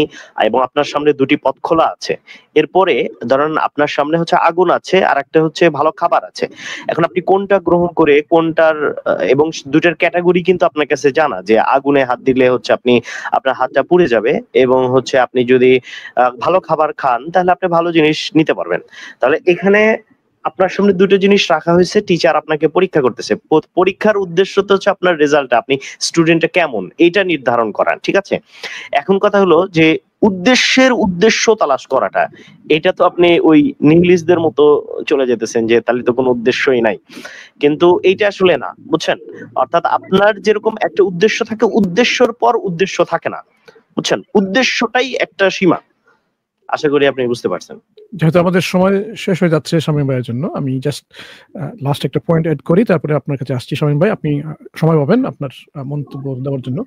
এবং আপনার সামনে দুটি পথ খোলা আছে। এরপরে ধরেন আপনার সামনে হচ্ছে আগুন আছে আর একটা হচ্ছে ভালো খাবার আছে। এখন আপনি কোনটা গ্রহণ করে কোনটার এবং দুটার ক্যাটাগরি কিন্তু আপনার কাছে জানা, যে আগুনে হাত দিলে হচ্ছে আপনি আপনার হাতটা পুড়ে যাবে, এবং হচ্ছে আপনি যদি ভালো খাবার খান তাহলে আপনি ভালো জিনিস নিতে পারবেন। তাহলে এখানে আপনার সামনে দুটো জিনিস রাখা হয়েছে, টিচার আপনাকে পরীক্ষা করতেছে। পরীক্ষার উদ্দেশ্য তো হচ্ছে আপনার রেজাল্টটা, আপনি স্টুডেন্টটা কেমন এটা নির্ধারণ করা, ঠিক আছে? এখন কথা হলো যে উদ্দেশ্যের উদ্দেশ্য তালাশ করাটা, এটা তো আপনি ওই নিহিলিস্টদের মতো চলে যেতেছেন যে তাহলে তো কোনো উদ্দেশ্যই নাই, কিন্তু এইটা আসলে না, বুঝছেন? অর্থাৎ আপনার যেরকম একটা উদ্দেশ্য থাকে, উদ্দেশ্যের পর উদ্দেশ্য থাকে না, বুঝছেন? উদ্দেশ্যটাই একটা সীমা। আশা করি আপনি বুঝতে পারছেন। যেহেতু আমাদের সময় শেষ হয়ে যাচ্ছে শামীম ভাইয়ের জন্য, আমি জাস্ট লাস্ট একটা পয়েন্ট এড করি, তারপরে আপনার কাছে আসছি। শামীম ভাই, আপনি সময় পাবেন আপনার মন্তব্য দেওয়ার জন্য।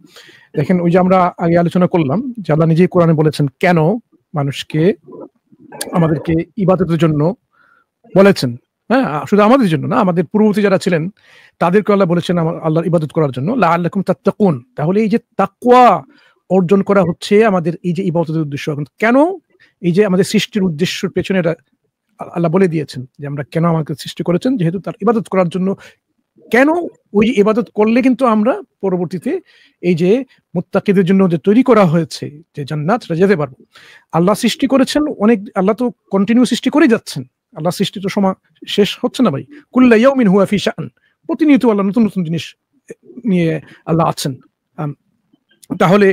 দেখেন, ওই যে আমরা আগে আলোচনা করলাম যে আল্লাহ নিজেই কোরআনে বলেছেন কেন মানুষকে আমাদেরকে ইবাদতের জন্য বলেছেন। হ্যাঁ, শুধু আমাদের জন্য না, আমাদের পূর্ববর্তী যারা ছিলেন তাদেরকে আল্লাহ বলেছেন আল্লাহর ইবাদত করার জন্য, লাআল্লাকুম তাত্তাকুন। তাহলে এই যে তাকওয়া অর্জন করা হচ্ছে আমাদের এই যে ইবাদতের উদ্দেশ্য। কেন? এই যে আমাদের সৃষ্টির উদ্দেশ্যের পেছনে আল্লাহ বলে দিয়েছেন যে আমরা কেন আমাকে সৃষ্টি করেছেন, যেহেতু তার ইবাদত করার জন্য। কেন? ওই যে ইবাদত করলে কিন্তু আমরা পরবর্তীতে এই যে মুত্তাকিদের জন্য যে তৈরি করা হয়েছে যে জান্নাত, সেটা যেতে পারবো। আল্লাহ সৃষ্টি করেছেন অনেক, আল্লাহ তো কন্টিনিউ সৃষ্টি করে যাচ্ছেন, আল্লাহ সৃষ্টি তো সময় শেষ হচ্ছে না ভাই। কুল্লা ইয়াউমিন হুয়া ফি শাআন, প্রতিনিয়ত আল্লাহ নতুন নতুন জিনিস নিয়ে আল্লাহ আছেন। তাহলে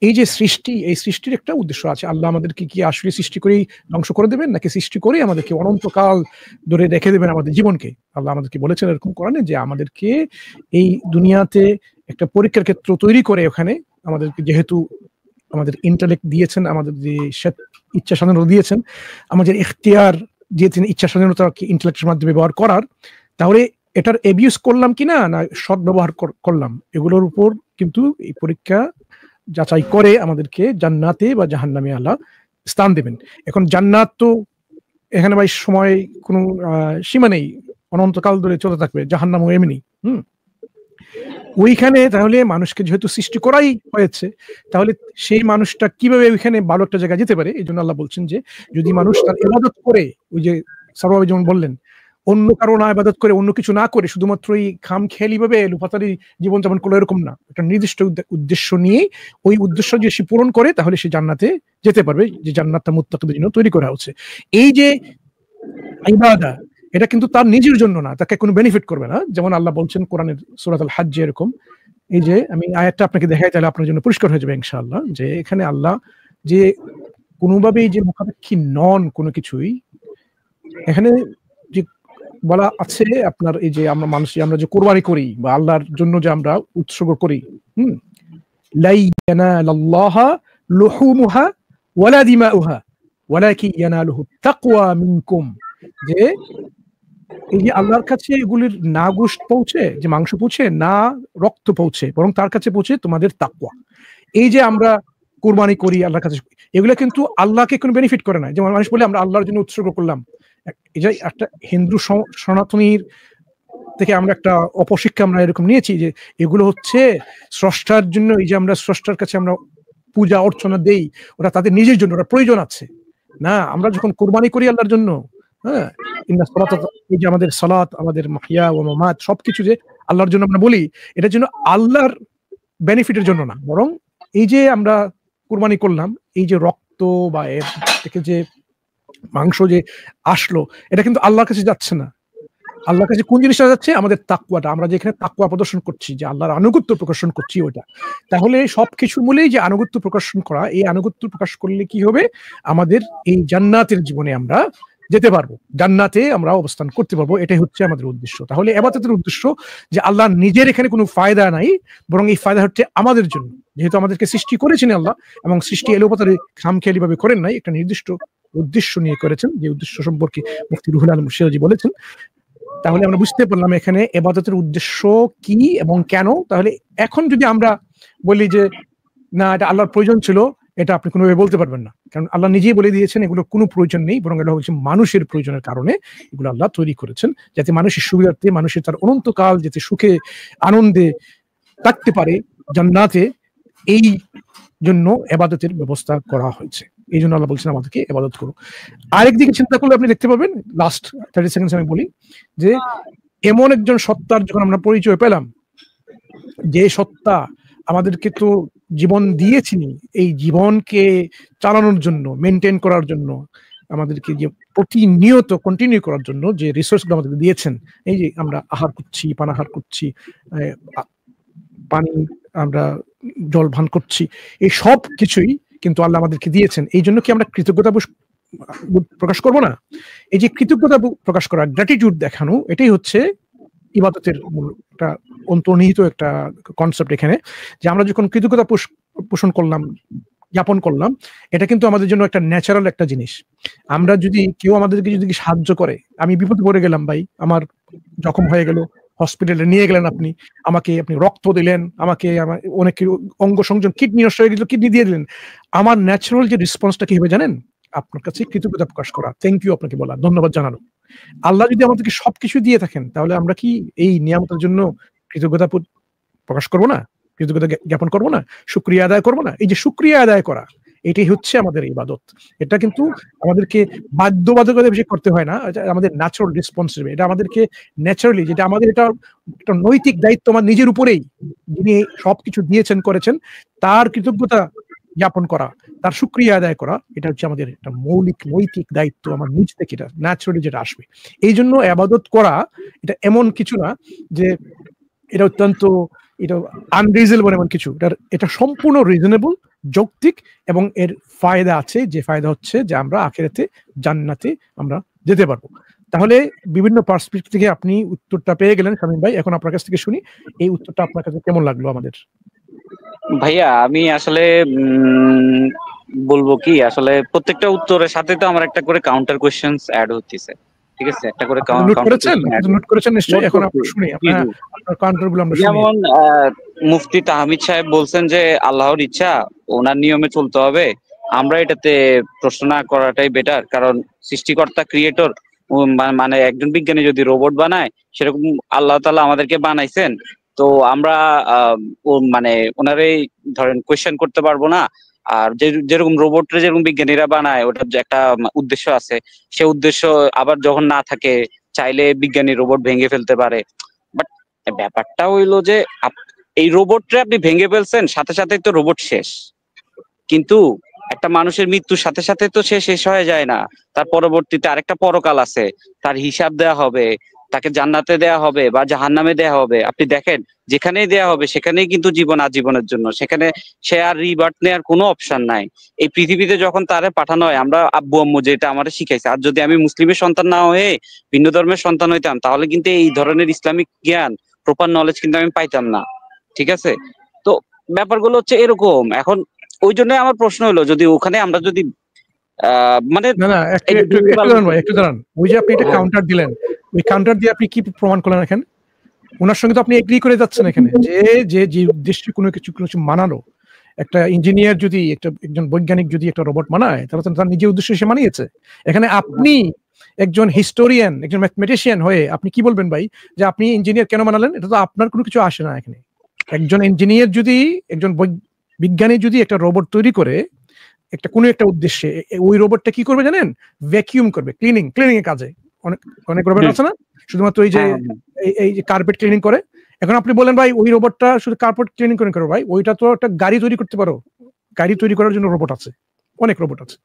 এই যে সৃষ্টি, এই সৃষ্টির একটা উদ্দেশ্য আছে। আল্লাহ আমাদেরকে কি আসলে সৃষ্টি করেই ধ্বংস করে দেবেন, নাকি সৃষ্টি করে আমাদেরকে অনন্তকাল ধরে রেখে দেবেন আমাদের জীবনকে? আল্লাহ আমাদেরকে বলেছেন এরকম কোরআনে যে আমাদেরকে এই দুনিয়াতে একটা পরীক্ষার ক্ষেত্র তৈরি করে ওখানে আমাদেরকে, যেহেতু আমাদের ইন্টেলেক্ট দিয়েছেন, আমাদের যে ইচ্ছা স্বাধীনতা দিয়েছেন, আমাদের ইখতিয়ার দিয়েছেন ইচ্ছা স্বাধীনতাকে ইন্টেলেক্টের মাধ্যমে ব্যবহার করার, তাহলে এটার অ্যাবিউজ করলাম কিনা না সৎ ব্যবহার করলাম, এগুলোর উপর কিন্তু এই পরীক্ষা যাচাই করে আমাদেরকে জান্নাতে বা জাহান্নামে আল্লাহ স্থান দেবেন। এখন জান্নাত তো এখানে ভাই সময় কোনো সীমা নেই, অনন্তকাল ধরে চলতে থাকবে। জাহান্নামও এমনি। ওইখানে তাহলে মানুষকে যেহেতু সৃষ্টি করাই হয়েছে, তাহলে সেই মানুষটা কিভাবে ওইখানে ভালো একটা জায়গায় যেতে পারে? এই জন্য আল্লাহ বলছেন যে যদি মানুষ তার ইবাদত করে, ওই যে সারওয়ার যেমন বললেন, অন্য কারো না ইবাদত করে, অন্য কিছু না করে, শুধুমাত্র এই খামখেয়ালি ভাবে লুফাতারি জীবনযাপন করলো, এরকম না, একটা নির্দিষ্ট উদ্দেশ্য নিয়ে ওই উদ্দেশ্য যে সে পূরণ করে, তাহলে সে জান্নাতে যেতে পারবে, যে জান্নাতটা মুত্তাকিদের জন্য তৈরি করা হচ্ছে। এই যে ইবাদত, এটা কিন্তু তার নিজের জন্য না, তাকে কোনো বেনিফিট করবে না। যেমন আল্লাহ বলছেন কোরআনের সূরাতুল হজ্জে এরকম, এই যে আমি আয়াতটা আপনাকে দেখাই, তাহলে আপনার জন্য পরিষ্কার হয়ে যাবে ইনশাআল্লাহ, যে এখানে আল্লাহ যে কোনোভাবেই যে মুখাপেক্ষী নন কোনো কিছুই, এখানে যে বলা আছে আপনার এই যে আমরা যে কোরবানি করি বা আল্লাহর জন্য যে আমরা উৎসর্গ করি, লা ইয়ানালাল্লাহা লুহুমুহা ওয়ালা দিমাউহা ওয়ালাকিন ইয়ানালুহু তাকওয়া মিনকুম, যে এই যে আল্লাহর কাছে এগুলির না গোশত পৌঁছে, যে মাংস পৌঁছে, না রক্ত পৌঁছে, বরং তার কাছে পৌঁছে তোমাদের তাকওয়া। এই যে আমরা কোরবানি করি আল্লাহর কাছে, এগুলো কিন্তু আল্লাহকে কোনো বেনিফিট করে না। যেমন মানুষ বলে আমরা আল্লাহর জন্য উৎসর্গ করলাম, এই যে একটা হিন্দু সনাতনীর থেকে আমরা একটা অপশিক্ষা আমরা এরকম নিয়েছি যে এগুলো হচ্ছে স্রষ্টার জন্য, এই যে আমরা স্রষ্টার কাছে আমরা পূজা অর্চনা দেই, ওরা তাদের নিজের জন্য, ওরা প্রয়োজন আছে না। আমরা যখন কোরবানি করি আল্লাহর জন্য, হ্যাঁ, এই যে আমাদের সালাত, আমাদের মাহিয়া ও মামাত সবকিছু যে আল্লাহর জন্য আমরা বলি, এটার জন্য আল্লাহর বেনিফিটের জন্য না, বরং এই যে আমরা কোরবানি করলাম, এই যে রক্ত বা এর থেকে যে মাংস যে আসলো, এটা কিন্তু আল্লাহর কাছে যাচ্ছে না। আল্লাহর কাছে কোন জিনিসটা যাচ্ছে? আমাদের তাকওয়াটা, আমরা যেখানে তাকওয়া প্রদর্শন করছি, যে আল্লাহর আনুগত্য প্রকাশন করছি ওটা। তাহলে সবকিছুর মূলেই যে আনুগত্য প্রকাশন করা, এই আনুগত্য প্রকাশ করলে কি হবে? আমাদের এই জান্নাতের জীবনে আমরা যেতে পারবো, জান্নাতে আমরা অবস্থান করতে পারবো, এটাই হচ্ছে আমাদের উদ্দেশ্য। তাহলে ইবাদতের উদ্দেশ্য যে আল্লাহ নিজের এখানে কোনো ফায়দা নাই, বরং এই ফায়দা হচ্ছে আমাদের জন্য, যেহেতু আমাদেরকে সৃষ্টি করেছেন আল্লাহ, এবং সৃষ্টি এলোপাতাড়ি খামখেয়ালি ভাবে করেন নাই, একটা নির্দিষ্ট উদ্দেশ্য নিয়ে করেছেন, যে উদ্দেশ্য সম্পর্কে মুফতি রুহুল আলম সিরাজি বলেছেন। তাহলে আমরা বুঝতে পারলাম এখানে ইবাদতের উদ্দেশ্য কি এবং কেন। তাহলে এখন যদি আমরা বলি যে না, এটা আল্লাহর প্রয়োজন ছিল, এটা আপনি কোনোভাবে বলতে পারবেন না, কারণ আল্লাহ নিজেই বলে দিয়েছেন এগুলোর কোনো প্রয়োজন নেই, বরং এটা হচ্ছে মানুষের প্রয়োজনের কারণে এগুলো আল্লাহ তৈরি করেছেন, যাতে মানুষের সুবিধার্থে, মানুষের তার অনন্তকাল যাতে সুখে আনন্দে থাকতে পারে জান্নাতে, এই জন্য ইবাদতের ব্যবস্থা করা হয়েছে। এই জন্য আল্লাহ বলছেন আমাদেরকে ইবাদত করো। আরেক দিকে চিন্তা করলে আপনি দেখতে পাবেন, লাস্ট 30 সেকেন্ডস আমি বলি, যে এমন একজন সত্তার যখন আমরা পরিচয় পেলাম, যে সত্তা আমাদেরকে তো জীবন দিয়েছিনি, এই জীবনকে চালানোর জন্য, মেনটেন করার জন্য, আমাদেরকে যে প্রতিনিয়ত কন্টিনিউ করার জন্য যে রিসোর্সগুলো আমাদেরকে দিয়েছেন, এই যে আমরা আহার করছি, পানাহার করছি, পানি আমরা জল পান করছি, এই সব কিছুই কিন্তু আল্লাহ আমাদেরকে দিয়েছেন। এই জন্য কি আমরা কৃতজ্ঞতা প্রকাশ করব না? এই যে কৃতজ্ঞতা প্রকাশ করা, গ্র্যাটিটিউড দেখানো, এটাই হচ্ছে ইবাদতের মূল একটা অন্তর্নিহিত একটা কনসেপ্ট এখানে, যে আমরা যখন কৃতজ্ঞতা পোষণ করলাম, জ্ঞাপন করলাম, এটা কিন্তু আমাদের জন্য একটা ন্যাচারাল একটা জিনিস। আমরা যদি কেউ আমাদেরকে যদি সাহায্য করে, আমি বিপদে পড়ে গেলাম ভাই, আমার জখম হয়ে গেল, হসপিটালে নিয়ে গেলেন আপনি, আপনি রক্ত দিলেন, আমাকে অনেক অঙ্গ সংযোগ, কিডনি নষ্ট হয়ে গেল, কিডনি দিয়ে দিলেন, আমার ন্যাচারাল যে রেসপন্সটা কি হবে জানেন? আপনার কাছে কৃতজ্ঞতা প্রকাশ করা, থ্যাংক ইউ আপনাকে বলা, ধন্যবাদ জানানো। আল্লাহ যদি আমাদেরকে সবকিছু দিয়ে থাকেন, তাহলে আমরা কি এই নিয়ামতের জন্য কৃতজ্ঞতা প্রকাশ করবো না? কৃতজ্ঞতা জ্ঞাপন করবো না? শুকরিয়া আদায় করবো না? এই যে শুকরিয়া আদায় করা, এটাই হচ্ছে আমাদের ইবাদত। এটা কিন্তু আমাদেরকে বাধ্যবাধকতা বেশি করতে হয় না, আমাদের ন্যাচারাল রেসপন্সিবল, এটা আমাদেরকে ন্যাচারালি, যেটা আমাদের এটা একটা নৈতিক দায়িত্ব আমার নিজের উপরেই, যিনি সবকিছু দিয়েছেন করেছেন, তার কৃতজ্ঞতা জ্ঞাপন করা, তার শুকরিয়া আদায় করা, এটা হচ্ছে আমাদের একটা মৌলিক নৈতিক দায়িত্ব, আমার নিজ থেকে এটা ন্যাচারালি যেটা আসবে। এই জন্য ইবাদত করা এটা এমন কিছু না যে এটা অত্যন্ত এটা আনরিজনেবল এমন কিছু, এটা সম্পূর্ণ রিজনেবল, যৌক্তিক, এবং এর ফায়দা আছে, যে ফায়দা হচ্ছে যে আমরা আখিরাতে জান্নাতে আমরা যেতে পারবো। তাহলে বিভিন্ন পার্সপেক্টিভ থেকে আপনি উত্তরটা পেয়ে গেলেন শামীম ভাই, এখন আপনার কাছ থেকে শুনি এই উত্তরটা আপনার কাছে কেমন লাগলো আমাদের। ভাইয়া আমি আসলে বলবো কি, আসলে প্রত্যেকটা উত্তরের সাথে তো আমার একটা করে কাউন্টার কোশ্চেনস অ্যাড হচ্ছে, ঠিক আছে? একটা করে নোট করেছেন নিশ্চয়ই, এখন আপনি শুনি আপনার কাউন্টারগুলো আমরা শুনি। যেমন মুফতি তাহমিদ সাহেব বলছেন যে আল্লাহর ইচ্ছা, ওনার নিয়মে চলতে হবে, আমরা এটাতে প্রশ্ন না করাটাই বেটার, কারণ সৃষ্টিকর্তা ক্রিয়েটর, মানে একজন বিজ্ঞানী যদি রোবট বানায়, সেরকম আল্লাহ তাআলা আমাদেরকে বানাইছেন, তো আমরা মানে ওনারে ধরেন কোয়েশ্চেন করতে পারবো না। আর যেরকম রোবটরে যেরকম বিজ্ঞানীরা বানায়, ওটার যে একটা উদ্দেশ্য আছে, সে উদ্দেশ্য আবার যখন না থাকে, চাইলে বিজ্ঞানী রোবট ভেঙে ফেলতে পারে। বাট ব্যাপারটা হইলো যে এই রোবটরে আপনি ভেঙে ফেলছেন, সাথে সাথে তো রোবট শেষ, কিন্তু একটা মানুষের মৃত্যুর সাথে সাথে তো সে শেষ হয়ে যায় না, তার পরবর্তীতে আরেকটা পরকাল আছে, তার হিসাব দেয়া হবে, তাকে জান্নাতে দেয়া হবে বা জাহান্নামে দেয়া হবে। আপনি দেখেন, যেখানেই দেয়া হবে সেখানেই কিন্তু জীবন আজীবনের জন্য, সেখানে সে আর রিবার্থ নেওয়ার কোনো অপশন নাই। এই পৃথিবীতে যখন তারে পাঠানো হয়, আমরা আব্বু আম্মু যেটা আমাদের শিখাইছে, আর যদি আমি মুসলিমের সন্তান না হয়ে ভিন্ন ধর্মের সন্তান হইতাম, তাহলে কিন্তু এই ধরনের ইসলামিক জ্ঞান, প্রপার নলেজ কিন্তু আমি পাইতাম না, ঠিক আছে? তো ব্যাপারগুলো হচ্ছে এরকম। এখন ওই জন্য আমার প্রশ্ন হলো, যদি ওখানে আমরা যদি মানে একটু দাঁড়ান, ওই যে আপনি এটা কাউন্টার দিলেন, ওই কাউন্টার দিয়ে আপনি কি প্রমাণ করলেন? এখানে ওনার সঙ্গে তো আপনি এগ্রি করে যাচ্ছেন এখানে, যে উদ্দেশ্যে কোনো কিছু মানানো, একটা ইঞ্জিনিয়ার যদি একজন বৈজ্ঞানিক যদি একটা রোবট বানায়, তাহলে তার নিজের উদ্দেশ্যে সে মানিয়েছে। এখানে আপনি একজন হিস্টোরিয়ান, একজন ম্যাথমেটিশিয়ান হয়ে আপনি কি বলবেন ভাই যে আপনি ইঞ্জিনিয়ার কেন বানালেন? এটা তো আপনার কোনো কিছু আসে না এখানে। একজন ইঞ্জিনিয়ার যদি, একজন বিজ্ঞানী যদি একটা রোবট তৈরি করে একটা কোনো একটা উদ্দেশ্যে, ওই রোবটটা কি করবে জানেন? ভ্যাকিউম করবে, ক্লিনিং এর কাজে। অনেক অনেক রোবট আছে না শুধুমাত্র এই যে কার্পেট ক্লিনিং করে। এখন আপনি বলেন ভাই ওই রোবটটা শুধু কার্পেট ক্লিনিং করে করো, ভাই ওইটা তো একটা গাড়ি তৈরি করতে পারো। গাড়ি তৈরি করার জন্য রোবট আছে, অনেক রোবট আছে।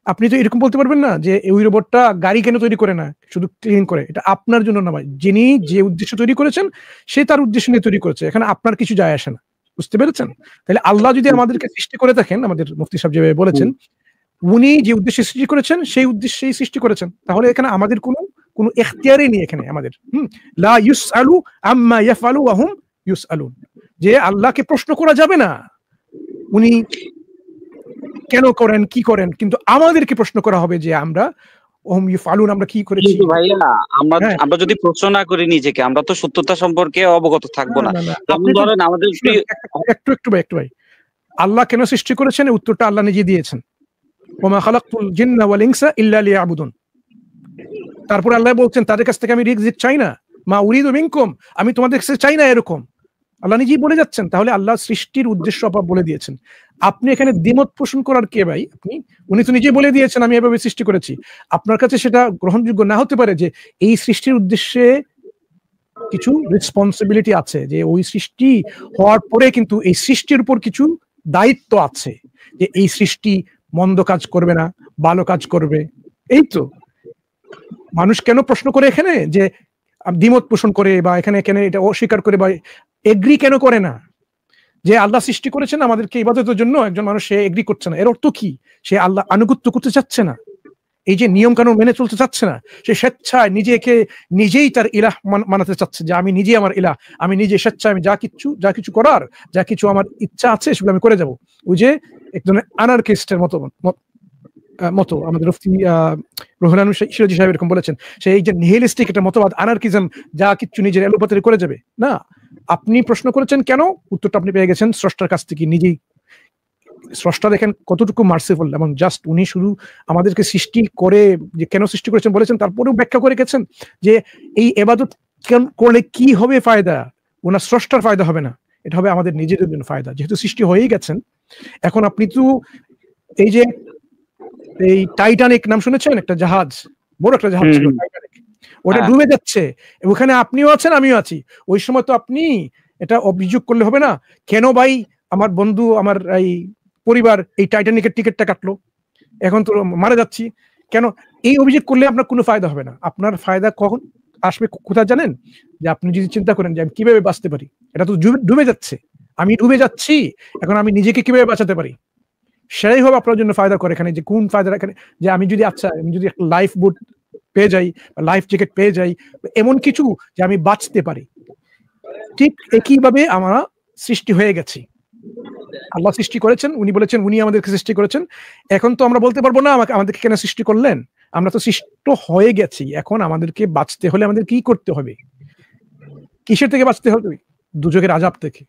আপনি তো এরকম বলতে পারবেন না যে ওই রোবটটা গাড়ি কেন তৈরি করে না, শুধু ক্লিন করে। এটা আপনার জন্য না ভাই, যিনি যে উদ্দেশ্য তৈরি করেছেন সে তার উদ্দেশ্য নিয়ে তৈরি করেছে, এখানে আপনার কিছু যায় আসে না। বুঝতে পেরেছেন? তাহলে আল্লাহ যদি আমাদেরকে সৃষ্টি করে থাকেন, আমাদের মুফতি সাহেব যেভাবে বলেছেন, উনি যে উদ্দেশ্যে সৃষ্টি করেছেন সেই উদ্দেশ্যেই সৃষ্টি করেছেন, তাহলে এখানে আমাদের কোনো এখতিয়ারই নেই এখানে আমাদের। লা ইউসআলু আম্মা ইয়াফআলু ওয়া হুম ইউসআলুন, যে আল্লাহকে প্রশ্ন করা যাবে না উনি কেন করেন কি করেন, কিন্তু আমাদেরকে প্রশ্ন করা হবে যে আমরা আমরা কি করেছি। ভাইয়া আমরা যদি প্রশ্ন না করি নিজেকে, আমরা তো সত্যতা সম্পর্কে অবগত থাকবো না। আপনি ধরেন আমাদের একটু ভাই, আল্লাহ কেন সৃষ্টি করেছেন উত্তরটা আল্লাহ নিজে দিয়েছেন, ওমা খালাকতুল জিন্না ওয়াল ইনসা ইল্লা লিয়াবুদুন। তারপর আল্লাহ বলছেন তাদের কাছ থেকে আমি রিজিক চাই না, মা উরিদু মিনকুম, আমি তোমাদের কাছে চাই না, এরকম আল্লাহ নিজেই বলে যাচ্ছেন। তাহলে আল্লাহ সৃষ্টির উদ্দেশ্য বলে দিয়েছেন। আপনি এখানে দ্বিমত পোষণ করার কে ভাই? উনি তো নিজে বলে দিয়েছেন আমি এভাবে সৃষ্টি করেছি। আপনার কাছে সেটা গ্রহণযোগ্য না হতে পারে যে এই সৃষ্টির উদ্দেশ্যে কিছু রেসপন্সিবিলিটি আছে, যে ওই সৃষ্টি হওয়ার পরে কিন্তু এই সৃষ্টির উপর কিছু দায়িত্ব আছে, যে এই সৃষ্টি মন্দ কাজ করবে না, ভালো কাজ করবে। এই তো মানুষ কেন প্রশ্ন করে এখানে যে দ্বিমত পোষণ করে, বা এখানে এটা অস্বীকার করে, বা এগ্রি কেন করে না যে আল্লাহ সৃষ্টি করেছেন আমাদেরকে ইবাদতের জন্য, একজন মানুষ সে এগ্রি করছে না, এর অর্থ কি? সে আল্লাহ আনুগত্য করতে চাচ্ছে না, এই যে নিয়ম কানুন মেনে চলতে চাচ্ছে না, সে স্বেচ্ছায় নিজেই তার ইলাহ মানাতে চাচ্ছে, যে আমি নিজেই আমার ইলাহ, আমি নিজে স্বেচ্ছায় আমি যা কিছু করার, যা কিছু আমার ইচ্ছা আছে সেগুলো আমি করে যাব। ওই যে একজন আনারকিস্টের মতো আমাদের মুফতি রুহুল আমিন সিরাজি সাহেব এরকম বলেছেন, সে এই যে নিহিলিস্টিক একটা মতবাদ, আনার্কিজম, যা কিছু নিজের এলোপাতারি করে যাবে না। আপনি প্রশ্ন করেছেন কেন, উত্তরটা আপনি পেয়ে গেছেন স্রষ্টার কাছ থেকে নিজেই। স্রষ্টা দেখেন কতটুকু মার্সিফুল, এবং জাস্ট উনি শুধু আমাদেরকে সৃষ্টি করে যে কেন সৃষ্টি করেছেন বলেছেন, তারপরেও ব্যাখ্যা করে গেছেন যে এই ইবাদত করলে কি হবে ফায়দা। ওনার স্রষ্টার ফায়দা হবে না, এটা হবে আমাদের নিজেদের জন্য ফায়দা, যেহেতু সৃষ্টি হয়েই গেছেন। এখন আপনি তো এই যে এই টাইটানিক নাম শুনেছেন, একটা জাহাজ, বড় একটা জাহাজ ছিল টাইটানিক, ওটা ডুবে যাচ্ছে, ওখানে আপনিও আছেন আমিও আছি। ওই সময় তো আপনি এটা অভিযোগ করলে হবে না, কেন ভাই আমার বন্ধু আমার এই পরিবার এই টাইটানিকের টিকিটটা কাটলো, এখন তো মারা যাচ্ছি, কেন? এই অভিযোগ করলে আপনার কোনো ফায়দা হবে না। আপনার ফায়দা কখন আসবে কোথায় জানেন? যে আপনি যদি চিন্তা করেন যে আমি কিভাবে বাঁচতে পারি, এটা তো ডুবে যাচ্ছে, আমি ডুবে যাচ্ছি, এখন আমি নিজেকে কিভাবে বাঁচাতে পারি, সেটাই হবে আপনার জন্য ফায়দা করে এখানে। যে কোন ফায়দা এখানে, যে আমি যদি একটা লাইফ বোট পেয়ে যাই, লাইফ জ্যাকেট পেয়ে যাই, এমন কিছু যে আমি বাঁচতে পারি। ঠিক একইভাবে আমরা সৃষ্টি হয়ে গেছি, আল্লাহ সৃষ্টি করেছেন, উনি বলেছেন উনি আমাদেরকে সৃষ্টি করেছেন। এখন তো আমরা বলতে পারবো না আমাদেরকে কেন সৃষ্টি করলেন, আমরা তো সৃষ্ট হয়ে গেছি। এখন আমাদেরকে বাঁচতে হলে আমাদের কি করতে হবে? কিসের থেকে বাঁচতে হবে? দুজকের আযাব থেকে।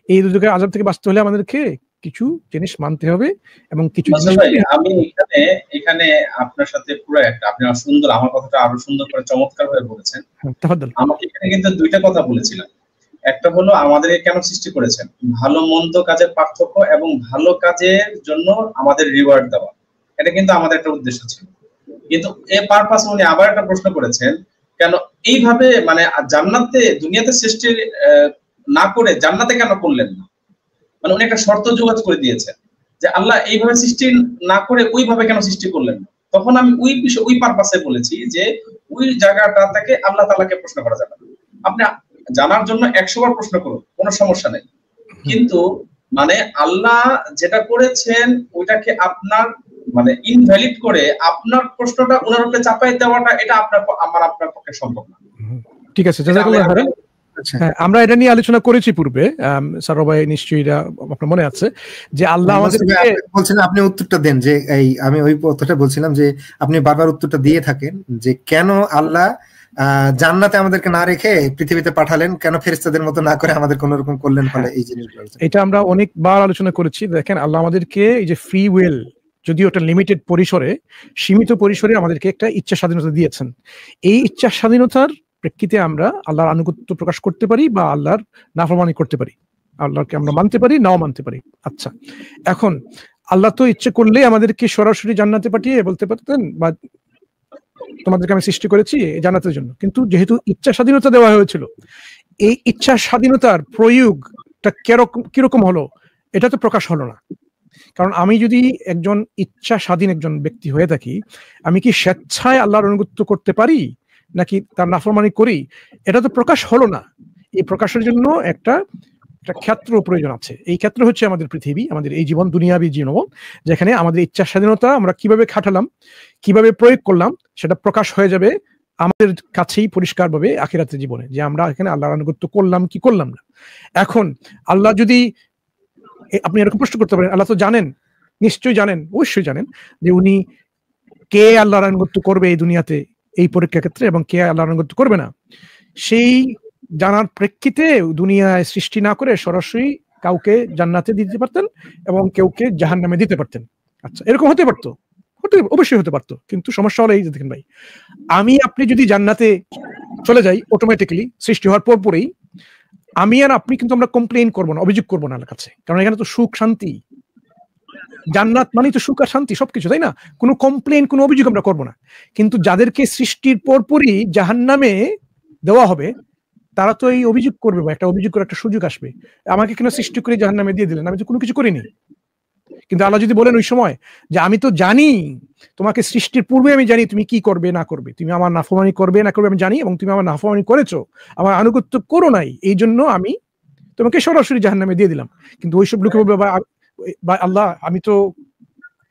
এই দুজকের আযাব থেকে বাঁচতে হলে আমাদেরকে কিছু জিনিস মানতে হবে, এবং কিছু আমি এখানে আপনার সাথে পুরো একটা, আপনি সুন্দর আমার কথাটা আরো সুন্দর করে চমৎকার ভাবে বলেছেন। আমাকে এখানে কিন্তু দুইটা কথা বলেছিলাম। একটা হলো আমাদেরকে কেন সৃষ্টি করেছেন, ভালো মন্দ কাজের পার্থক্য এবং ভালো কাজের জন্য আমাদের রিওয়ার্ড দেওয়া, এটা কিন্তু আমাদের একটা উদ্দেশ্য ছিল। কিন্তু এ পারপাস উনি আবার একটা প্রশ্ন করেছেন, কেন এইভাবে মানে জান্নাতে দুনিয়াতে সৃষ্টি না করে জান্নাতে কেন করলেন না? মানে উনি একটা শর্ত যোগাযোগ করে দিয়েছেন যে আল্লাহ এইভাবে সৃষ্টি না করে ওইভাবে কেন সৃষ্টি করলেন না। তখন আমি ওই বিষয় ওই পারপাসে বলেছি যে ওই জায়গাটা থেকে আল্লাহ তাআলাকে প্রশ্ন করা যাবে না। আপনি জানার জন্য 100 বার প্রশ্ন করুন, কোনো সমস্যা নেই, কিন্তু মানে আল্লাহ যেটা করেছেন ওইটাকে আপনার মানে ইনভ্যালিড করে আপনার প্রশ্নটা ওনার উপরে চাপাই দেওয়াটা, এটা আপনার পক্ষে সম্ভব না। ঠিক আছে, জাযাকাল্লাহ খাইরান। হ্যাঁ, আমরা এটা নিয়ে আলোচনা করেছি পূর্বে, স্যার ভাই নিশ্চয়ই আপনার মনে আছে যে আল্লাহ আমাদেরকে বলছেন, আপনি উত্তরটা দেন। যে আমি ওই কথাটা বলছিলাম যে আপনি বারবার উত্তরটা দিয়ে থাকেন যে কেন আল্লাহ জান্নাতে আমাদেরকে না রেখে পৃথিবীতে পাঠালেন, কেন ফেরেশতাদের মতো না করে আমাদের কোন রকম করলেন ফলে এই জিনিসগুলো। এটা আমরা অনেকবার আলোচনা করেছি। দেখেন আল্লাহ আমাদেরকে এই যে ফ্রি উইল, যদিও ওটা লিমিটেড পরিসরে, সীমিত পরিসরে আমাদেরকে একটা ইচ্ছা স্বাধীনতা দিয়েছেন। এই ইচ্ছা স্বাধীনতার প্রেক্ষিতে আমরা আল্লাহর আনুগত্য প্রকাশ করতে পারি বা আল্লাহর নাফরমানি করতে পারি, আল্লাহকে আমরা মানতে পারি নাও মানতে পারি। আচ্ছা, এখন আল্লাহ তো ইচ্ছে করলে আমাদেরকে সরাসরি জান্নাতে পাঠিয়ে বলতে পারতেন বা তোমাদেরকে আমি সৃষ্টি করেছি জান্নাতের জন্য, কিন্তু যেহেতু ইচ্ছা স্বাধীনতা দেওয়া হয়েছিল, এই ইচ্ছা স্বাধীনতার প্রয়োগটা কিরকম হলো এটা তো প্রকাশ হলো না। কারণ আমি যদি একজন ইচ্ছা স্বাধীন একজন ব্যক্তি হয়ে থাকি, আমি কি স্বেচ্ছায় আল্লাহর আনুগত্য করতে পারি নাকি তার নাফরমানি করি, এটা তো প্রকাশ হলো না। এই প্রকাশের জন্য একটা ক্ষেত্র প্রয়োজন আছে। এই ক্ষেত্র হচ্ছে আমাদের পৃথিবী, আমাদের এই জীবন, দুনিয়াবী জীবন, যেখানে আমাদের ইচ্ছা স্বাধীনতা আমরা কিভাবে খাটালাম, কিভাবে প্রয়োগ করলাম, সেটা প্রকাশ হয়ে যাবে আমাদের কাছেই পরিষ্কারভাবে আখিরাতের জীবনে, যে আমরা এখানে আল্লাহর আনুগত্য করলাম কি করলাম না। এখন আল্লাহ যদি, আপনি এরকম প্রশ্ন করতে পারেন, আল্লাহ তো জানেন, নিশ্চয়ই জানেন, অবশ্যই জানেন যে উনি কে আল্লাহর আনুগত্য করবে এই দুনিয়াতে এই পরীক্ষা ক্ষেত্রে এবং কে আল্লাহর আনুগত্য করবে না। সেই জানার প্রেক্ষিতে দুনিয়ায় সৃষ্টি না করে সরাসরি কাউকে জান্নাতে দিতে পারতেন এবং কেউকে জাহান্নামে দিতে পারতেন। আচ্ছা, এরকম হতে পারতো, অবশ্যই হতে পারতো, কিন্তু সমস্যা হলো এই যে দেখেন ভাই, আমি আপনি যদি জান্নাতে চলে যাই অটোমেটিক্যালি সৃষ্টি হওয়ার পরপরই, আমি আর আপনি কিন্তু আমরা কমপ্লেইন করবো না, অভিযোগ করবো না আল্লাহর কাছে, কারণ এখানে তো সুখ শান্তি, জান্নাত মানে তো সুখ আর শান্তি সবকিছু, তাই না? কোনো কমপ্লেইন, কোনো অভিযোগ আমরা করবো না। কিন্তু যাদেরকে সৃষ্টির পরপরই জাহান্নামে দেওয়া হবে, তারা তো এই অভিযোগ করবে, বা একটা অভিযোগ করে একটা সুযোগ আসবে, আমাকে কেন সৃষ্টি করে জাহান্নামে দিয়ে দিলেন, আমি তো কোনো কিছু করিনি। কিন্তু আল্লাহ যদি বলেন ওই সময় যে আমি তো জানি, তোমাকে সৃষ্টির পূর্বে আমি জানি তুমি কি করবে না করবে, তুমি আমার নাফরমানি করবে না করবে আমি জানি, এবং তুমি আমার নাফরমানি করেছো, আমার আনুগত্য করো নাই, এই জন্য আমি তোমাকে সরাসরি জাহান্নামে দিয়ে দিলাম। কিন্তু ওইসব লোকে বলবে, বা আল্লাহ আমি তো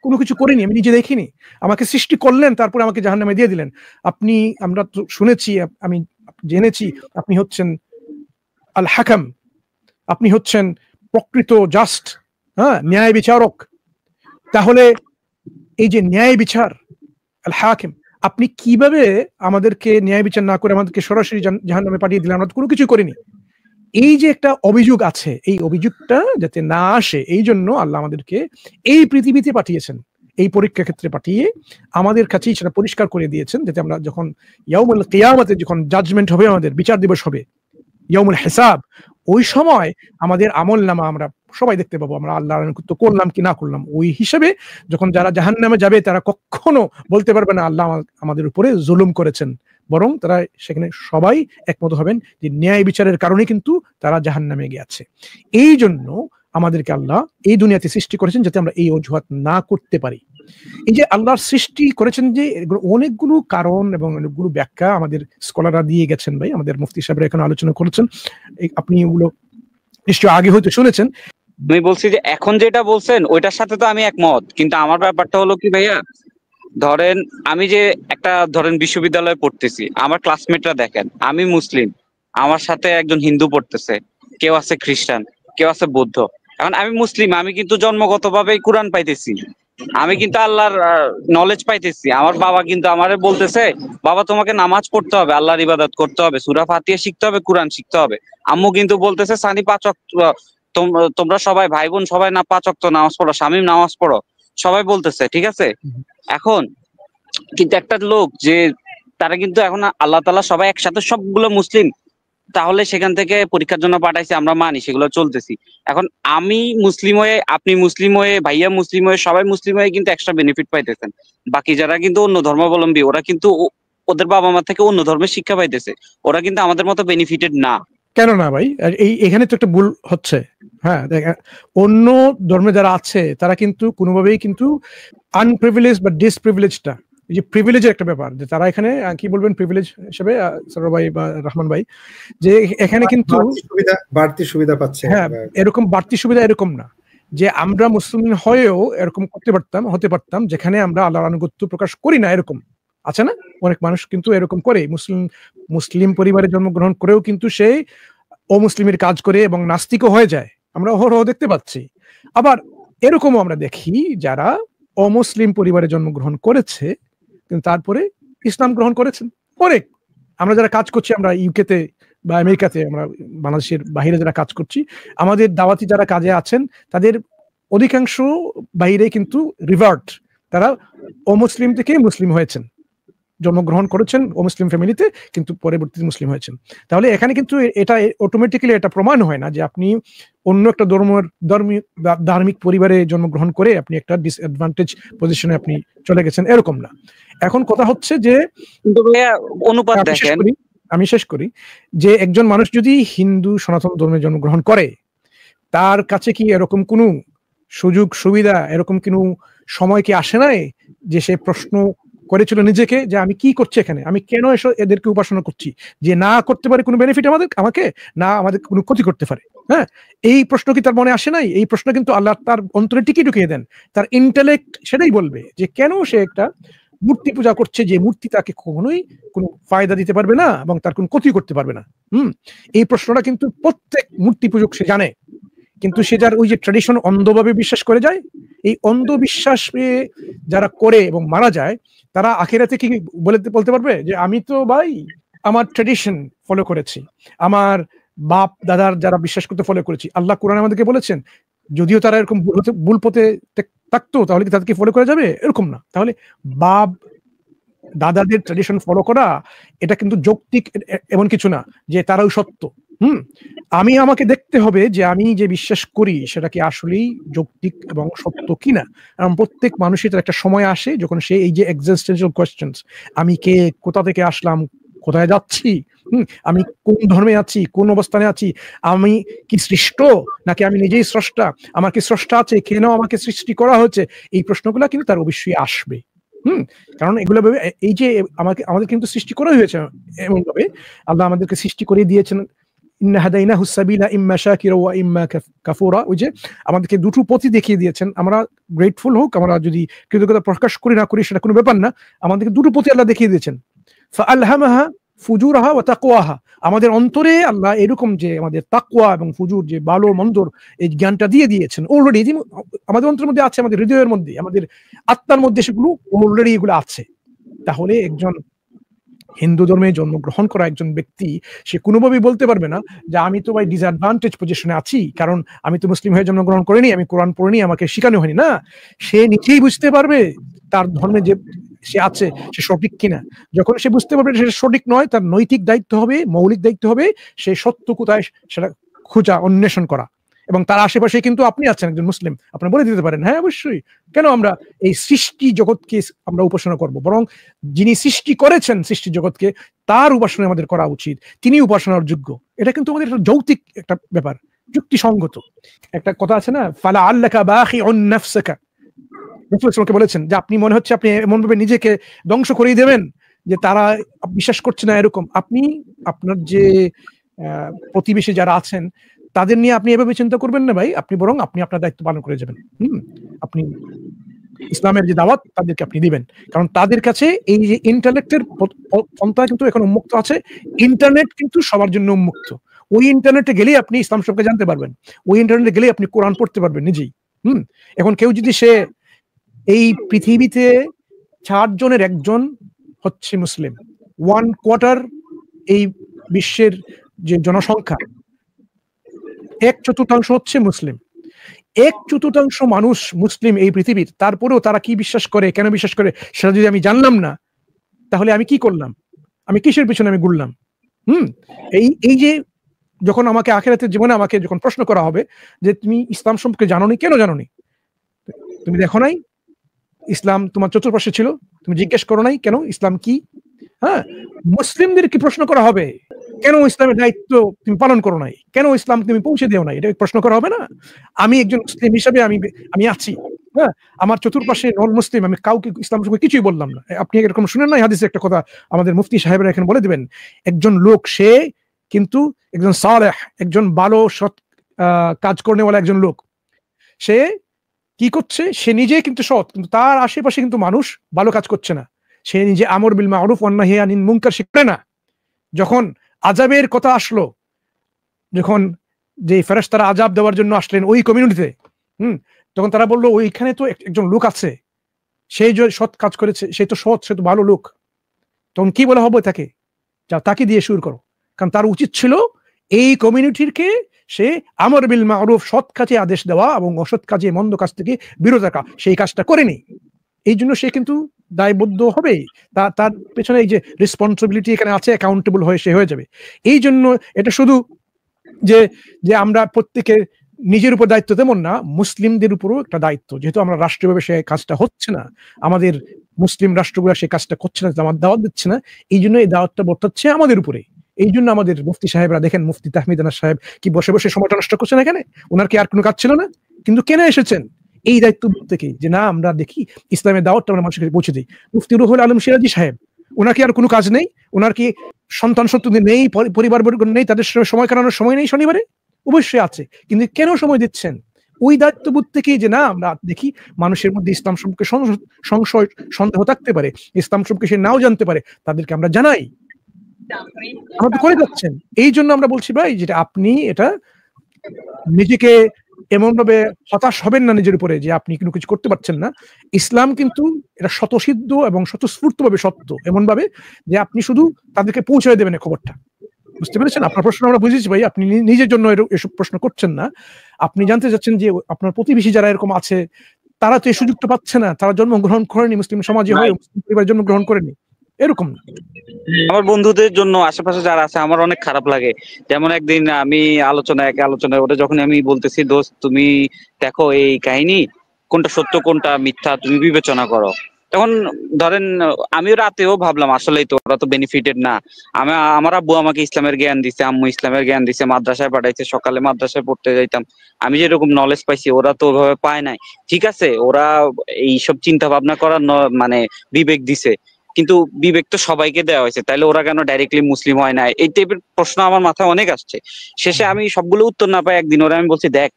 কোনো কিছু করিনি, আমি নিজে দেখিনি, আমাকে সৃষ্টি করলেন তারপরে আমাকে জাহান্নামে দিয়ে দিলেন। আপনি, আমরা তো শুনেছি, আমি জেনেছি আপনি হচ্ছেন আল হাকাম, আপনি হচ্ছেন প্রকৃত জাস্ট, হ্যাঁ, ন্যায় বিচারক। তাহলে এই যে ন্যায় বিচার, আল হাকিম, আপনি কিভাবে আমাদেরকে ন্যায় বিচার না করে আমাদেরকে সরাসরি জাহান্নামে পাঠিয়ে দিলেন, আমরা তো কোনো কিছু করিনি। এই যে একটা অভিযোগ আছে, এই অভিযোগটা যাতে না আসে এই জন্য আল্লাহ আমাদেরকে এই পৃথিবীতে পাঠিয়েছেন, এই পরীক্ষা ক্ষেত্রে পাঠিয়ে আমাদের কাছেই সেটা পরিষ্কার করে দিয়েছেন, যাতে আমরা যখন ইয়াউমুল কিয়ামতে, যখন জাজমেন্ট হবে, আমাদের বিচার দিবস হবে, ইয়াউমুল হিসাব, ওই সময় আমাদের আমলনামা আমরা সবাই দেখতে পাবো, আমরা আল্লাহর আনুগত্য করলাম কি না করলাম। ওই হিসেবে যখন যারা জাহান্নামে যাবে তারা কখনো বলতে পারবে না আল্লাহ আমাদের উপরে জুলুম করেছেন, বরং তারা সেখানে সবাই একমত হবেন যে ন্যায় বিচারের কারণে কিন্তু তারা জাহান্নামে গিয়েছে। এই জন্য আমাদেরকে আল্লাহ এই দুনিয়াতে সৃষ্টি করেছেন যাতে আমরা এই অজুহাত না করতে পারি। এই যে আল্লাহর সৃষ্টি করেছেন, যে অনেকগুলো কারণ এবং অনেকগুলো ব্যাখ্যা আমাদের স্কলাররা দিয়ে গেছেন ভাই, আমাদের মুফতি সাহেবরা এখানে আলোচনা করেছেন, আপনি এগুলো নিশ্চয়ই আগে হয়তো শুনেছেন। আমি বলছি যে এখন যেটা বলছেন ওইটার সাথে তো আমি একমত, কিন্তু আমার ব্যাপারটা হলো কি ভাইয়া, ধরেন আমি যে একটা বিশ্ববিদ্যালয়ে পড়তেছি, আমার ক্লাসমেটরা দেখেন, আমি মুসলিম, আমার সাথে একজন হিন্দু পড়তেছে, কেউ আছে খ্রিস্টান, কেউ আছে বৌদ্ধ। এখন আমি মুসলিম, আমি কিন্তু জন্মগতভাবেই কোরআন পাইতেছি, আমি কিন্তু আল্লাহর নলেজ পাইতেছি। আমার বাবা কিন্তু আমারে বলতেছে, বাবা তোমাকে নামাজ পড়তে হবে, আল্লাহর ইবাদত করতে হবে, সূরা ফাতিহা শিখতে হবে, কোরআন শিখতে হবে। আম্মু কিন্তু বলতেছে, সানি 5 ওয়াক্ত, তোমরা সবাই ভাই বোন সবাই না 5 ওয়াক্ত নামাজ পড়ো, শামীম নামাজ পড়ো, সবাই বলতেছে, ঠিক আছে। এখন কিন্তু একটা লোক যে তারা কিন্তু এখন আল্লাহ তাআলা সবাই একসাথে সবগুলো মুসলিম, তাহলে সেখান থেকে পরীক্ষার জন্য পাঠাইছে, আমরা মানি, সেগুলো চলতেছি। এখন আমি মুসলিম হয়ে, আপনি মুসলিম হয়ে, ভাইয়া মুসলিম হয়ে, সবাই মুসলিম হয়ে কিন্তু এক্সট্রা বেনিফিট পাইতেছেন। বাকি যারা কিন্তু অন্য ধর্মাবলম্বী, ওরা কিন্তু ওদের বাবা মা থেকে অন্য ধর্মের শিক্ষা পাইতেছে, ওরা কিন্তু আমাদের মতো বেনিফিটেড না। কেন না ভাই, এখানে তো একটা ভুল হচ্ছে। হ্যাঁ, অন্য ধর্মে যারা আছে তারা কিন্তু কোনোভাবেই কিন্তু আনপ্রিভিলেজ বা ডিসপ্রিভিলেজটা, এই যে প্রিভিলেজের একটা ব্যাপার, যে তারা এখানে কি বলবেন প্রিভিলেজ হিসেবে সরোর ভাই বা রহমান ভাই, যে এখানে কিন্তু বাড়তি সুবিধা পাচ্ছে। হ্যাঁ, এরকম বাড়তি সুবিধা এরকম না যে আমরা মুসলিম হয়েও এরকম হতে পারতাম যেখানে আমরা আল্লাহর আনুগত্য প্রকাশ করি না, এরকম আছে না? অনেক মানুষ কিন্তু এরকম করে, মুসলিম পরিবারে জন্মগ্রহণ করেও কিন্তু সে অমুসলিমের কাজ করে এবং নাস্তিকও হয়ে যায়, আমরা অহরহ দেখতে পাচ্ছি। আবার এরকমও আমরা দেখি যারা অমুসলিম পরিবারে জন্মগ্রহণ করেছে কিন্তু তারপরে ইসলাম গ্রহণ করেছেন। অনেক আমরা যারা কাজ করছি, আমরা ইউকেতে বা আমেরিকাতে, আমরা বাংলাদেশের বাইরে যারা কাজ করছি, আমাদের দাওয়াতি যারা কাজে আছেন, তাদের অধিকাংশ বাইরে কিন্তু রিভার্ট তারা অমুসলিম থেকে মুসলিম হয়েছেন, জন্মগ্রহণ করেছেন অমুসলিম ফ্যামিলিতে কিন্তু পরবর্তীতে মুসলিম হয়েছেন। তাহলে এখানে কিন্তু এটা অটোমেটিক্যালি এটা প্রমাণ হয় না যে আপনি অন্য একটা ধার্মিক পরিবারে জন্মগ্রহণ করে আপনি একটা ডিসঅ্যাডভান্টেজ পজিশনে আপনি চলে গেছেন, এরকম না। এখন কথা হচ্ছে যে অনুপাত দেখেন, আমি শেষ করি যে একজন মানুষ যদি হিন্দু সনাতন ধর্মে জন্মগ্রহণ করে, তার কাছে কি এরকম কোনো সুযোগ সুবিধা, এরকম কোনো সময় কি আসে নাই যে সে প্রশ্ন করেছিল নিজেকে যে আমি কি করছি এখানে, আমি কেন এদেরকে উপাসনা করছি, যে না করতে পারে কোনো বেনিফিট আমাকে, না আমাদের কোনো ক্ষতি করতে পারে? হ্যাঁ, এই প্রশ্ন কি তার মনে আসে নাই? এই প্রশ্ন কিন্তু আল্লাহ তার অন্তরে টিকি ঢুকিয়ে দেন। তার ইন্টেলেক্ট সেটাই বলবে যে কেন সে একটা মূর্তি পূজা করছে, যে মূর্তি তাকে কখনোই কোনো ফায়দা দিতে পারবে না এবং তার কোনো ক্ষতি করতে পারবে না। এই প্রশ্নটা কিন্তু প্রত্যেক মূর্তি পূজক সে জানে, কিন্তু সে যার ওই যে ট্র্যাডিশন অন্ধভাবে বিশ্বাস করে যায়, এই অন্ধবিশ্বাস যারা করে এবং মারা যায়, তারা আখিরাতে কি বলতে পারবে যে আমি তো ভাই আমার ট্র্যাডিশন ফলো করেছি, আমার বাপ দাদার যারা বিশ্বাস করতে ফলো করেছি। আল্লাহ কোরআন আমাদেরকে বলেছেন যদিও তারা এরকম ভুল পথে থাকতো তাহলে কি তাদেরকে ফলো করা যাবে? এরকম না। তাহলে বাপ দাদাদের ট্র্যাডিশন ফলো করা এটা কিন্তু যৌক্তিক এমন কিছু না যে তারাও সত্য। আমাকে দেখতে হবে যে আমি যে বিশ্বাস করি সেটা কি আসলেই যৌক্তিক এবং সত্য কিনা। কারণ প্রত্যেক মানুষের একটা সময় আসে যখন সে এই যে এক্সিস্টেন্সিয়াল কোয়েশ্চেনস, আমি কে, কোথা থেকে আসলাম, কোথায় যাচ্ছি, আমি কোন ধর্মে আছি, কোন অবস্থানে আছি, আমি কি সৃষ্ট নাকি আমি নিজেই স্রষ্টা, আমার কি স্রষ্টা আছে, কেন আমাকে সৃষ্টি করা হয়েছে, এই প্রশ্নগুলো কিন্তু তার অবশ্যই আসবে। কারণ এগুলো ভেবে এই যে আমাদের কিন্তু সৃষ্টি করা হয়েছে এমন ভাবে, আল্লাহ আমাদেরকে সৃষ্টি করে দিয়েছেন ইন্না হাদাইনাহু সাবিলা ইম্মা শাকিরা ওয়া ইম্মা কাফুরা, ওই যে আমাদেরকে দুটো পথই দেখিয়ে দিয়েছেন। আমরা গ্রেটফুল হোক, আমরা যদি কৃতজ্ঞতা প্রকাশ করি না করি সেটা কোনো ব্যাপার না, আমাদেরকে দুটো পথই আল্লাহ দেখিয়ে দিয়েছেন। ফাআলহামাহা ফুজুরাহা ওয়া তাকওয়াহা, আমাদের অন্তরে আল্লাহ এরকম যে আমাদের তাকওয়া এবং ফুজুর, যে ভালো মন্দর এই জ্ঞানটা দিয়ে দিয়েছেন অলরেডি, আমাদের অন্তরের মধ্যে আছে, আমাদের হৃদয়ের মধ্যে, আমাদের আত্মার মধ্যে সেগুলো অলরেডি এগুলো আছে। তাহলে একজন হিন্দু ধর্মে জন্মগ্রহণ করা একজন ব্যক্তি সে কোনোভাবেই বলতে পারবে না যে আমি তো ভাই ডিসঅ্যাডভান্টেজ পজিশনে আছি, কারণ আমি তো মুসলিম হয়ে জন্মগ্রহণ করিনি, আমি কোরআন পড়িনি, আমাকে শেখানো হয়নি। না, সে নিজেই বুঝতে পারবে তার ধর্মে যে সে আছে সে সঠিক কিনা। যখন সে বুঝতে পারবে সেটা সঠিক নয়, তার নৈতিক দায়িত্ব হবে, মৌলিক দায়িত্ব হবে সে সত্য কোথায় সেটা খোঁজা, অন্বেষণ করা। এবং তার আশেপাশে কিন্তু আপনি আছেন একজন মুসলিম, আপনি বলে দিতে পারেন হ্যাঁ অবশ্যই, কেন আমরা এই সৃষ্টি জগৎকে আমরা উপাসনা করব, বরং যিনি সৃষ্টি করেছেন সৃষ্টি জগৎকে তার উপাসনা আমাদের করা উচিত, তিনি উপাসনার যোগ্য। এটা কিন্তু আমাদের একটা যৌক্তিক একটা ব্যাপার, যুক্তিসঙ্গত একটা কথা আছে না, ফালা আল্লাকা বাখিউন নাফসাকা, রাসূলকে বলেছেন যে আপনি মনে হচ্ছে আপনি এমন ভাবে নিজেকে ধ্বংস করিয়ে দেবেন যে তারা বিশ্বাস করছে না এরকম, আপনি আপনার যে প্রতিবেশী যারা আছেন তাদের নিয়ে আপনি এভাবে চিন্তা করবেন না ভাই, আপনি বরং আপনি আপনার দায়িত্ব পালন করে যাবেন। আপনি ইসলামের যে দাওয়াত তাদেরকে আপনি দিবেন, কারণ তাদের কাছে এই যে ইন্টারনেটের পন্থা কিন্তু এখন উন্মুক্ত আছে, ইন্টারনেট কিন্তু সবার জন্য উন্মুক্ত। ওই ইন্টারনেটে গেলেই আপনি ইসলাম সম্পর্কে জানতে পারবেন, ওই ইন্টারনেটে গেলেই আপনি কোরআন পড়তে পারবেন নিজেই। এখন কেউ যদি সে এই পৃথিবীতে 4 জনের 1 জন হচ্ছে মুসলিম, 1/4 এই বিশ্বের যে জনসংখ্যা 1/4 হচ্ছে মুসলিম, 1/4 মানুষ মুসলিম এই পৃথিবীর, তারপরেও তারা কি বিশ্বাস করে, কেন বিশ্বাস করে সেটা যদি আমি জানলাম না, তাহলে আমি কি করলাম, আমি কিসের পিছনে আমি ঘুরলাম? এই যে যখন আমাকে আখিরাতের জীবনে আমাকে যখন প্রশ্ন করা হবে যে তুমি ইসলাম সম্পর্কে জানোনি, কেন জানোনি? তুমি দেখো নাই ইসলাম তোমার চতুর্পাশে ছিল, তুমি জিজ্ঞেস করো নাই কেন ইসলাম কি? হ্যাঁ, মুসলিমদের কি প্রশ্ন করা হবে কেন ইসলামের দায়িত্ব তুমি পালন করো নাই, কেন ইসলাম তুমি পৌঁছে দেও নাই, এটা প্রশ্ন করা হবে না? আমি একজন মুসলিম হিসাবে আমি আছি, হ্যাঁ, আমার চতুর্পাশে নন মুসলিম, আমি কাউকে ইসলাম সম্পর্কে কিছুই বললাম না। আপনি এরকম শুনেন না হাদিসে একটা কথা আমাদের মুফতি সাহেবরা এখন বলে দিবেন, একজন লোক সে কিন্তু একজন সালেহ, একজন ভালো সৎ কাজ করেওয়ালা একজন লোক, সে কি করছে, সে নিজে কিন্তু সৎ, কিন্তু তার আশেপাশে কিন্তু মানুষ ভালো কাজ করছে না, সে নিজে আমর বিল মারুফ ওয়ান নাহি আনিল মুনকার শিখবে না। যখন আযাবের কথা আসলো, যখন যে ফেরেশতারা আযাব দেওয়ার জন্য আসলেন ওই কমিউনিটিতে, তখন তারা বললো ওইখানে তো একজন লোক আছে, সেই যে সৎ কাজ করেছে, সে তো সৎ, সে তো ভালো লোক। তখন কি বলা হবে তাকে, যা তাকে দিয়ে শুরু করো, কারণ তার উচিত ছিল এই কমিউনিটিরকে সে আমর বিল মারুফ সৎ কাজে আদেশ দেওয়া এবং অসৎ কাজে মন্দ কাজ থেকে বিরত রাখা, সেই কাজটা করেনি। এই জন্য সে কিন্তু দায়বদ্ধ হবে, তার পেছনে এই যে রেসপন্সিবিলিটি এখানে আছে, অ্যাকাউন্টেবল হয়ে সে হয়ে যাবে। এই জন্য এটা শুধু যে যে আমরা প্রত্যেকে নিজের উপর দায়িত্ব তেমন না, মুসলিমদের উপরও একটা দায়িত্ব, যেহেতু আমরা রাষ্ট্রীয়ভাবে সে কাজটা হচ্ছে না, আমাদের মুসলিম রাষ্ট্রগুলো সেই কাজটা করছে না, আমার দাওয়াত দিচ্ছে না, এই জন্য এই দাওয়াতটা বর্তাচ্ছে আমাদের উপরে। এই জন্য আমাদের মুফতি সাহেবরা দেখেন, মুফতি তাহমিদ আনাস সাহেব কি বসে বসে সময়টা নষ্ট করছেন এখানে, ওনার কি আর কোনো কাজ ছিল না? কিন্তু কেন এসেছেন? এই দায়িত্ব থেকে যে না আমরা দেখি ইসলামের দাওয়াতটা আমরা মানুষকে পৌঁছে দিই। মুফতি রুহুল আলম সিরাজি সাহেব, ওনার কি আর কোনো কাজ নেই? ওনার কি সন্তান সন্ততি নেই, পরিবারবর্গ নেই, তাদের সময় কাটানোর সময় নেই শনিবারে? অবশ্যই আছে, কিন্তু কেন সময় দিচ্ছেন? ওই দায়িত্ববোধ থেকেই যে না আমরা দেখি মানুষের মধ্যে ইসলাম সম্পর্কে সংশয় সন্দেহ থাকতে পারে, ইসলাম সম্পর্কে সে নাও জানতে পারে, তাদেরকে আমরা জানাই, আমরা তো করে যাচ্ছেন। এই জন্য আমরা বলছি ভাই, যেটা আপনি এটা নিজেকে এমন ভাবে হতাশ হবেন না নিজের উপরে যে আপনি কোনো কিছু করতে পারছেন না। ইসলাম কিন্তু এটা স্বতঃসিদ্ধ এবং স্বতঃস্ফূর্ত ভাবে সত্য, এমন ভাবে যে আপনি শুধু তাদেরকে পৌঁছে দেবেন খবরটা। বুঝতে পেরেছেন? আপনার প্রশ্ন আমরা বুঝেছি ভাই, আপনি নিজের জন্য এসব প্রশ্ন করছেন না, আপনি জানতে চাচ্ছেন যে আপনার প্রতিবেশী যারা এরকম আছে তারা তো এই সুযোগটা পাচ্ছে না, তারা জন্মগ্রহণ করেনি মুসলিম সমাজে হয়ে, মুসলিম পরিবার জন্মগ্রহণ করেনি, এরকম না। আমার বন্ধুদের জন্য আশেপাশে যারা আছে আমার অনেক খারাপ লাগে। যেমন একদিন আমি আলোচনায় ওটা যখন আমি বলতেছি, দোস্ত তুমি দেখো এই কাহিনী কোনটা সত্য কোনটা মিথ্যা তুমি বিবেচনা করো, তখন ধরেন আমিও রাতেও ভাবলাম আসলেই তো ওরা তো বেনিফিটেড না। আমার আব্বু আমাকে ইসলামের জ্ঞান দিছে, আম্মু ইসলামের জ্ঞান দিছে, মাদ্রাসায় পাঠাইছে, সকালে মাদ্রাসায় পড়তে যাইতাম, আমি যেরকম নলেজ পাইছি ওরা তো ওইভাবে পায় নাই। ঠিক আছে, ওরা এইসব চিন্তা ভাবনা করার মানে বিবেক দিছে, কিন্তু বিবেক তো সবাইকে দেওয়া হয়েছে, তাইলে ওরা কেন ডাইরেক্টলি মুসলিম হয় না? এই টাইপের প্রশ্ন আমার মাথায় অনেক আসছে। শেষে আমি সবগুলো উত্তর না পাই একদিন ওরা আমি বলছি, দেখ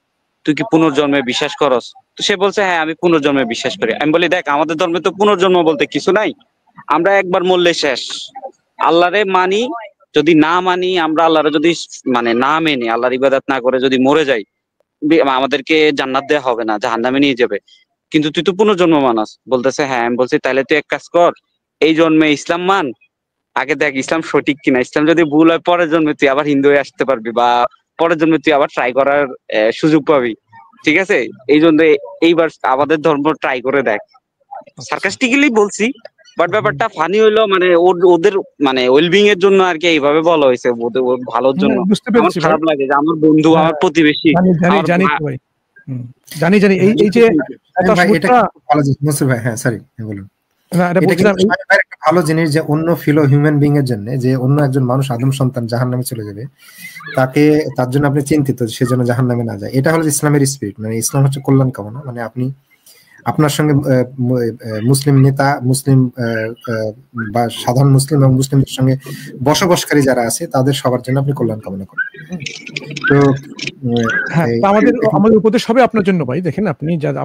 তুই কি পুনর্জন্মে বিশ্বাস করস? তো সে বলছে হ্যাঁ আমি পুনর্জন্মে বিশ্বাস করি। আমি বলি দেখ আমাদের ধর্মে তো পুনর্জন্ম বলতে কিছু নাই, আমরা একবার মরলে শেষ। আল্লাহরে মানি, যদি না মানি আমরা আল্লাহরে যদি মানে না মেনে আল্লাহর ইবাদত না করে যদি মরে যাই, আমাদেরকে জান্নাত দেওয়া হবে না, জাহান্নামে নিয়ে যাবে। কিন্তু তুই তো পুনর্জন্ম মানাস। বলতেছে হ্যাঁ। আমি বলছি তাহলে তুই এক কাজ কর, এই জন্মে ইসলাম মান, আগে দেখ ইসলাম সঠিক কিনা, ইসলাম যদি ভুল হয় পরের জন্মে তুই আবার হিন্দু হয়ে আসতে পারবি, বা পরের জন্মে তুই আবার ট্রাই করার সুযোগ পাবি। ঠিক আছে, এই জন্য এইবার আমাদের ধর্ম ট্রাই করে দেখ। সার্কাস্টিক্যালি বলছি, বাট ব্যাপারটা ফানি হইলো, মানে ওদের মানে ওয়েলবিং এর জন্য আর কি এইভাবে বলা হয়েছে, ওদের ভালোর জন্য। আমার খারাপ লাগে যে আমার বন্ধু আমার প্রতিবেশী জানি এই যে ভাই, হ্যাঁ সরি বলুন। একটা ভালো জিনিস যে অন্য ফিলো হিউম্যান বিং এর জন্য, যে অন্য একজন মানুষ আদম সন্তান জাহান্নামে চলে যাবে, তার জন্য আপনি চিন্তিত সেজন্য জাহান্নামে না যায়, এটা হলো ইসলামের স্পিরিট। মানে ইসলাম হচ্ছে কল্যাণ কামনা। মানে আপনি আপনার সঙ্গে মুসলিম নেতা, মুসলিম বা সাধারণ মুসলিম এবং মুসলিমদের সঙ্গে বসবাসকারী যারা আছে তাদের সবার জন্য আপনি কল্যাণ কামনা করেন। তো হ্যাঁ, আমাদের উপদেশ হবে আপনার জন্য ভাই। দেখেন আপনি যাদের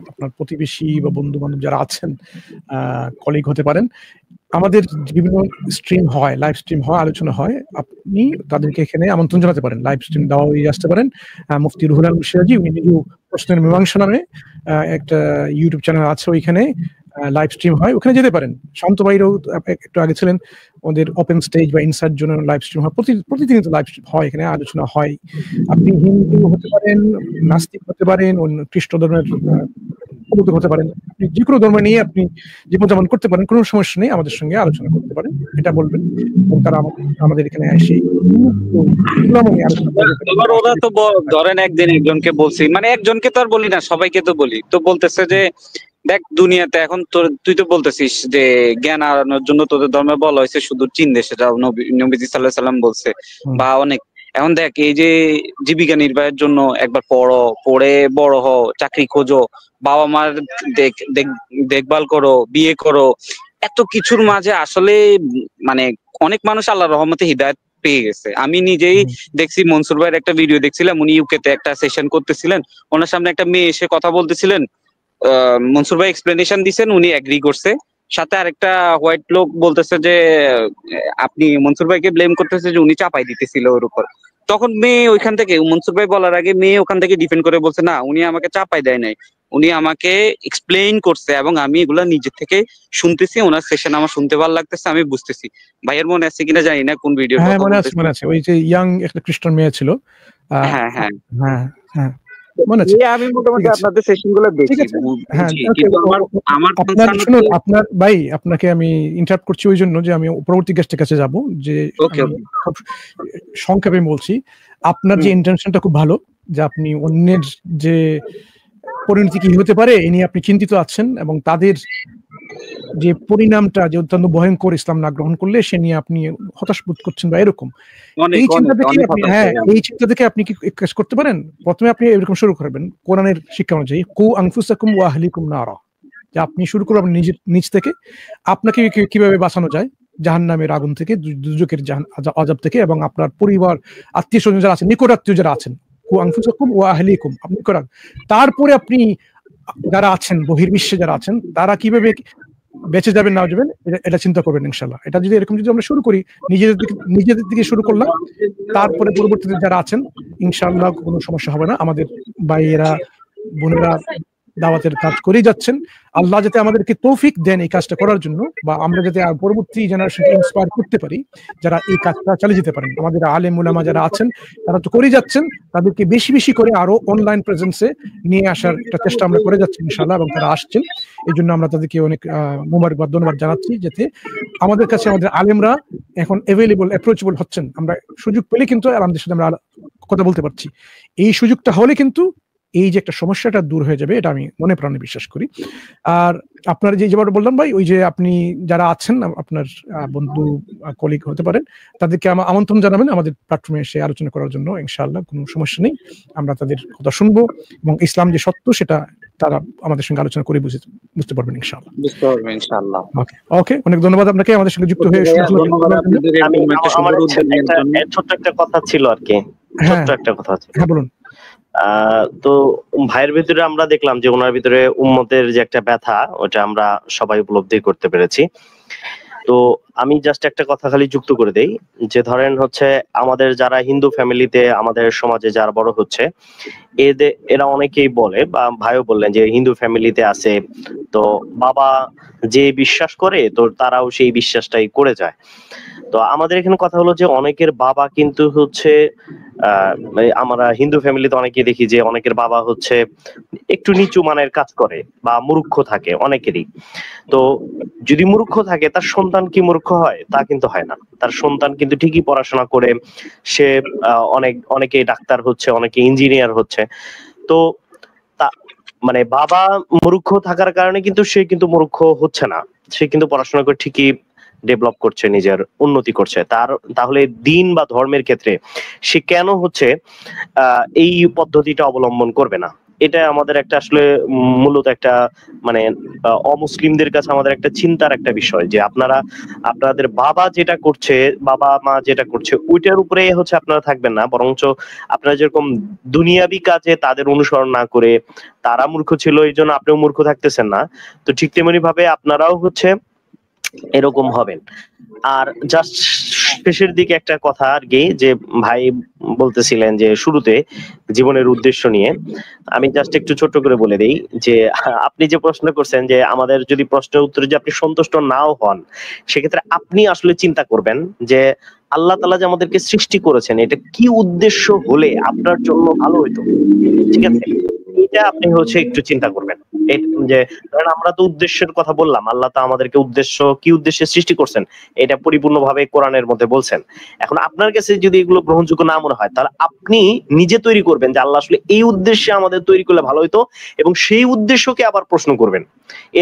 আপনার প্রতিবেশী বা বন্ধু বান্ধব যারা আছেন, কলিগ হতে পারেন, আমাদের বিভিন্ন স্ট্রিম হয়, লাইভ স্ট্রিম হয়, আলোচনা হয়, আপনি তাদেরকে এখানে আমন্ত্রণ জানাতে পারেন, লাইভ স্ট্রিম দেওয়া হয়ে আসতে পারেন। মুফতি রুহুল আলম সিরাজি উনি নিজেও প্রশ্নের মীমাংসা নামে একটা ইউটিউব চ্যানেল আছে, ওইখানে লাইভ স্ট্রিম হয়, ওখানে যেতে পারেন। শান্ত ভাইরাও একটু আগে ছিলেন, ওদের ওপেন স্টেজ বা ইনসাইড জন্য লাইভ স্ট্রিম হয়, প্রতিদিন তো লাইভ স্ট্রিম হয়, এখানে আলোচনা হয়। আপনি হিন্দু হতে পারেন, নাস্তিক হতে পারেন, অন্য খ্রিস্ট ধর্মের হতে পারেন, আপনি যে কোনো ধর্ম নিয়ে আপনি জীবনযাপন করতে পারেন, কোনো সমস্যা নেই, আমাদের সঙ্গে আলোচনা করতে পারেন, এটা বলবেন। তারা আমাদের এখানে এসে ওরা তো ধরেন একদিন একজনকে বলছি, মানে একজনকে তো আর বলি না, সবাইকে তো বলি, তো বলতেছে যে দেখ দুনিয়াতে এখন তুই তো বলতেছিস যে জ্ঞান আনার জন্য তোদের ধর্মে বলা হয়েছে শুধু চীন দেশে, যা নবীজি সাল্লাল্লাহু আলাইহি সাল্লাম বলছে, বা অনেক। এখন দেখ এই যে জীবিকা নির্বাহের জন্য একবার পড়ে বড় হও, চাকরি খোঁজো, বাবা মার দেখভাল করো, বিয়ে করো, এত কিছুর মাঝে আসলে মানে অনেক মানুষ আল্লাহর রহমতে হিদায়াত পেয়ে গেছে। আমি নিজেই দেখছি, মনসুর ভাইয়ের একটা ভিডিও দেখছিলাম, উনি ইউকেতে একটা সেশন করতেছিলেন, ওনার সামনে একটা মেয়ে এসে কথা বলতেছিলেন, মনসুর ভাই এক্সপ্লেনেশন দিচ্ছেন, উনি এগ্রি করছে, সাথে আরেকটা হোয়াইট লোক বলতেছে যে আপনি মনসুর ভাইকে ব্লেম করতেছে যে উনি চাপাই দিতেছিল ওর উপর। তখন মেয়ে ওইখান থেকে, মনসুর ভাই বলার আগে মেয়ে ওখান থেকে ডিফেন্ড করে বলছে না, উনি আমাকে চাপাই দেয় নাই, উনি আমাকে এক্সপ্লেইন করছে এবং আমি এগুলা নিজে থেকে শুনতেছি, ওনার সেশন আমার শুনতে ভালো লাগতেছে, আমি বুঝতেছি। ভাইয়ের মনে আছে কিনা জানি না কোন ভিডিও। হ্যাঁ মনে আছে, ওই যে ইয়াং একটা খ্রিস্টান মেয়ে ছিল। হ্যাঁ হ্যাঁ হ্যাঁ হ্যাঁ মনে আছে? আমি মোটামুটি আপনাদের সেশনগুলো দেখি। হ্যাঁ, আমার আপনার ভাই, আপনাকে আমি ইন্টারাপ্ট করছি ওই জন্য যে আমি পরবর্তী গেস্টের কাছে যাব, যে খুব সংক্ষেপে বলছি, আপনার যে ইন্টেনশনটা খুব ভালো, যে আপনি অন্যের যে পরিণতি কি হতে পারে এ নিয়ে আপনি চিন্তিত আছেন, এবং তাদের যে পরিণামটা যে অত্যন্ত ভয়ঙ্কর ইসলাম না গ্রহণ করলে সে নিয়ে আপনি হতাশ বোধ করছেন বা এরকম, এই চিন্তা থেকে আপনি এই চিন্তা থেকে আপনি কি কাজ করতে পারেন? প্রথমে আপনি এরকম শুরু করবেন কোরআনের শিক্ষা অনুযায়ী, কু আনফুসাকুম ওয়া আহলিকুম নারা, যে আপনি শুরু করবেন নিজ থেকে, আপনাকে কিভাবে বাঁচানো যায় জাহান্নামের আগুন থেকে, দুজকের আযাব থেকে, এবং আপনার পরিবার আত্মীয় স্বজন যারা আছেন, নিকট আত্মীয় যারা আছেন, কু আনফুসাকুম ওয়া আহলিকুম, আপনি করেন। তারপরে আপনি যারা আছেন বহির্বিশ্বে যারা আছেন তারা কিভাবে বেঁচে যাবেন না যাবেন এটা চিন্তা করবেন ইনশাআল্লাহ। এটা যদি এরকম যদি আমরা শুরু করি, নিজেদের দিকে শুরু করলাম, তারপরে পরবর্তীতে যারা আছেন ইনশাআল্লাহ কোনো সমস্যা হবে না। আমাদের ভাইয়েরা বোনেরা দাওয়াতের কাজ করেই যাচ্ছেন, আল্লাহ যাতে আমাদেরকে তৌফিক দেন এই কাজটা করার জন্য, বা আমরা যাতে পরবর্তী জেনারেশনকে ইন্সপায়ার করতে পারি যারা এই কাজটা চালিয়ে যেতে পারেন। আমাদের আলেম উলামা যারা আছেন তারা তো করেই যাচ্ছেন, তাদেরকে বেশি বেশি করে আরো অনলাইন প্রেজেন্সে নিয়ে আসার একটা চেষ্টা আমরা করে যাচ্ছি ইনশাআল্লাহ, এবং তারা আসছেন। এই জন্য আমরা তাদেরকে অনেক মোবারকবাদ ধন্যবাদ জানাচ্ছি, যাতে আমাদের কাছে আমাদের আলেমরা এখন অ্যাভেলেবল অ্যাপ্রোচেবল হচ্ছেন। আমরা সুযোগ পেলে কিন্তু আমাদের সাথে আমরা কথা বলতে পারছি। এই সুযোগটা হলে কিন্তু এই যে একটা সমস্যাটা দূর হয়ে যাবে, এটা আমি মনে প্রাণে বিশ্বাস করি। আর আপনার যে যেভাবে বললাম ভাই, ওই যে আপনি যারা আছেন আপনার বন্ধু কলিগ হতে পারেন, তাদেরকে আমন্ত্রণ জানাবেন আমাদের প্ল্যাটফর্মে এসে আলোচনা করার জন্য। ইনশাআল্লাহ কোনো সমস্যা নেই, আমরা তাদের কথা শুনবো, এবং ইসলাম যে সত্য সেটা তারা আমাদের সঙ্গে আলোচনা করে বুঝতে পারবেন ইনশাআল্লাহ। ওকে, অনেক ধন্যবাদ আপনাকে আমাদের সঙ্গে যুক্ত হয়ে। ছোট্ট একটা কথা ছিল আর কি, ছোট্ট একটা কথা আছে। হ্যাঁ বলুন। তো ভাইয়ের ভিতরে আমরা দেখলাম যে ওনার ভিতরে উম্মতের যে একটা ব্যথা, ওটা আমরা সবাই উপলব্ধি করতে পেরেছি। তো আমি জাস্ট একটা কথা খালি যুক্ত করে দেই, যে ধরেন হচ্ছে আমাদের যারা হিন্দু ফ্যামিলিতে আমাদের সমাজে যারা বড় হচ্ছে, এরা অনেকেই বলে, বা ভাইও বললেন যে হিন্দু ফ্যামিলিতে আছে, তো বাবা যে বিশ্বাস করে তো তারাও সেই বিশ্বাসটাই করে যায়। তো আমাদের এখানে কথা হলো যে অনেকের বাবা কিন্তু হচ্ছে আমরা হিন্দু ফ্যামিলিতে অনেকে দেখি যে অনেকের বাবা হচ্ছে একটু নিচু মানের কাজ করে বা মূর্খ থাকে অনেকেরই। তো যদি মূর্খ থাকে তার সন্তান কি মূর্খ হয়? তা কিন্তু হয় না। তার সন্তান কিন্তু ঠিকই পড়াশোনা করে সে অনেকে ডাক্তার হচ্ছে, অনেকে ইঞ্জিনিয়ার হচ্ছে। তো তা মানে বাবা মূর্খ থাকার কারণে কিন্তু সে কিন্তু মূর্খ হচ্ছে না, সে কিন্তু পড়াশোনা করে ঠিকই ডেভেলপ করছে, নিজের উন্নতি করছে। তাহলে দিন বা ধর্মের ক্ষেত্রে সে কেন হচ্ছে এই পদ্ধতিটা অবলম্বন করবে না? এটা আমাদের একটা আসলে মূলত একটা মানে অমুসলিমদের কাছে আমাদের একটা চিন্তার একটা বিষয়, যে আপনাদের বাবা যেটা করছে, বাবা মা যেটা করছে ওইটার উপরে হচ্ছে আপনারা থাকবেন না, বরঞ্চ আপনারা যেরকম দুনিয়াবি কাজে তাদের অনুসরণ না করে, তারা মূর্খ ছিল এই জন্য আপনিও মূর্খ থাকতেছেন না, তো ঠিক তেমনি ভাবে আপনারাও হচ্ছে এরকম হবেন। আর জাস্ট শেষের দিকে একটা কথা আর কি, যে ভাই বলতেছিলেন যে শুরুতে জীবনের উদ্দেশ্য নিয়ে, আমি জাস্ট একটু ছোট্ট করে বলে দেই যে আপনি যে প্রশ্ন করছেন যে আমাদের যদি প্রশ্নের উত্তরে যে আপনি সন্তুষ্ট নাও হন, সেক্ষেত্রে আপনি আসলে চিন্তা করবেন যে আল্লাহ তাআলা যে আমাদেরকে সৃষ্টি করেছেন এটা কি উদ্দেশ্য হলে আপনার জন্য ভালো হইতো, ঠিক আছে? এটা আপনি হচ্ছে একটু চিন্তা করবেন, যে কারণ আমরা তো উদ্দেশ্যের কথা বললাম, আল্লাহ তো আমাদেরকে কি উদ্দেশ্যে সৃষ্টি করছেন এটা পরিপূর্ণভাবে কোরআনের মধ্যে বলছেন। এখন আপনার কাছে যদি এগুলো গ্রহণযোগ্য না মনে হয়, তাহলে আপনি নিজে তৈরি করবেন যে আল্লাহ আসলে এই উদ্দেশ্যে আমাদের তৈরি করলে ভালো হইতো, এবং সেই উদ্দেশ্যকে আবার প্রশ্ন করবেন।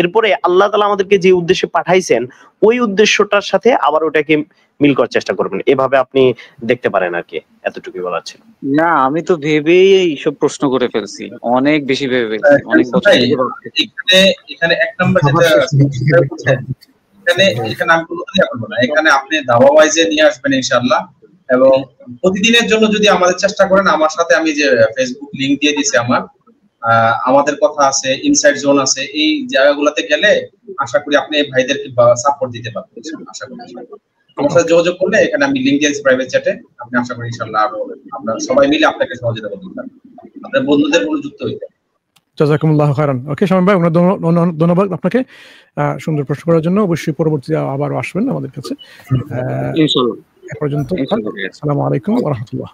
এরপরে আল্লাহ তাআলা আমাদেরকে যে উদ্দেশ্যে পাঠাইছেন ওই উদ্দেশ্যটার সাথে আবার ওটাকে মিল করার চেষ্টা করবেন। এভাবে আপনি দেখতে পারেন আর কি, এতটুকুই বলার ছিল। না, আমি তো ভেবেই এইসব প্রশ্ন করে ফেলছি, অনেক বেশি ভেবে ফেলছি, অনেক বছর এখানে এক নম্বর এখানে আমি কোনো কথা বলবো না, এখানে আপনি দাওয়া ওয়াইজে নিয়ে আসবেন ইনশাআল্লাহ, এবং প্রতিদিনের জন্য যদি আমাদের চেষ্টা করেন, আমার সাথে আমি যে ফেসবুক লিংক দিয়ে দিয়েছি আমাদের কথা আছে, ইনসাইড জোন আছে, এই জায়গাগুলোতে গেলে আশা করি আপনি ভাইদেরকে সাপোর্ট দিতে পারবেন। আশা করি আমার সাথে যোগাযোগ করলে এখানে আমি লিংক দিয়েছি প্রাইভেট চ্যাটে, আপনি আশা করি ইনশাআল্লাহ আরো আপনারা সবাই মিলে আপনাকে সহযোগিতা করতে পারবেন, আপনার বন্ধুদের কোনো যুক্ত হইতে। জাযাকুমুল্লাহু খাইরান। ওকে শামীম ভাই, ধন্যবাদ আপনাকে সুন্দর প্রশ্ন করার জন্য। অবশ্যই পরবর্তীতে আবারও আসবেন আমাদের কাছে। ইনশাআল্লাহ। এ পর্যন্ত আসসালামু আলাইকুম ওয়া রাহমাতুল্লাহ।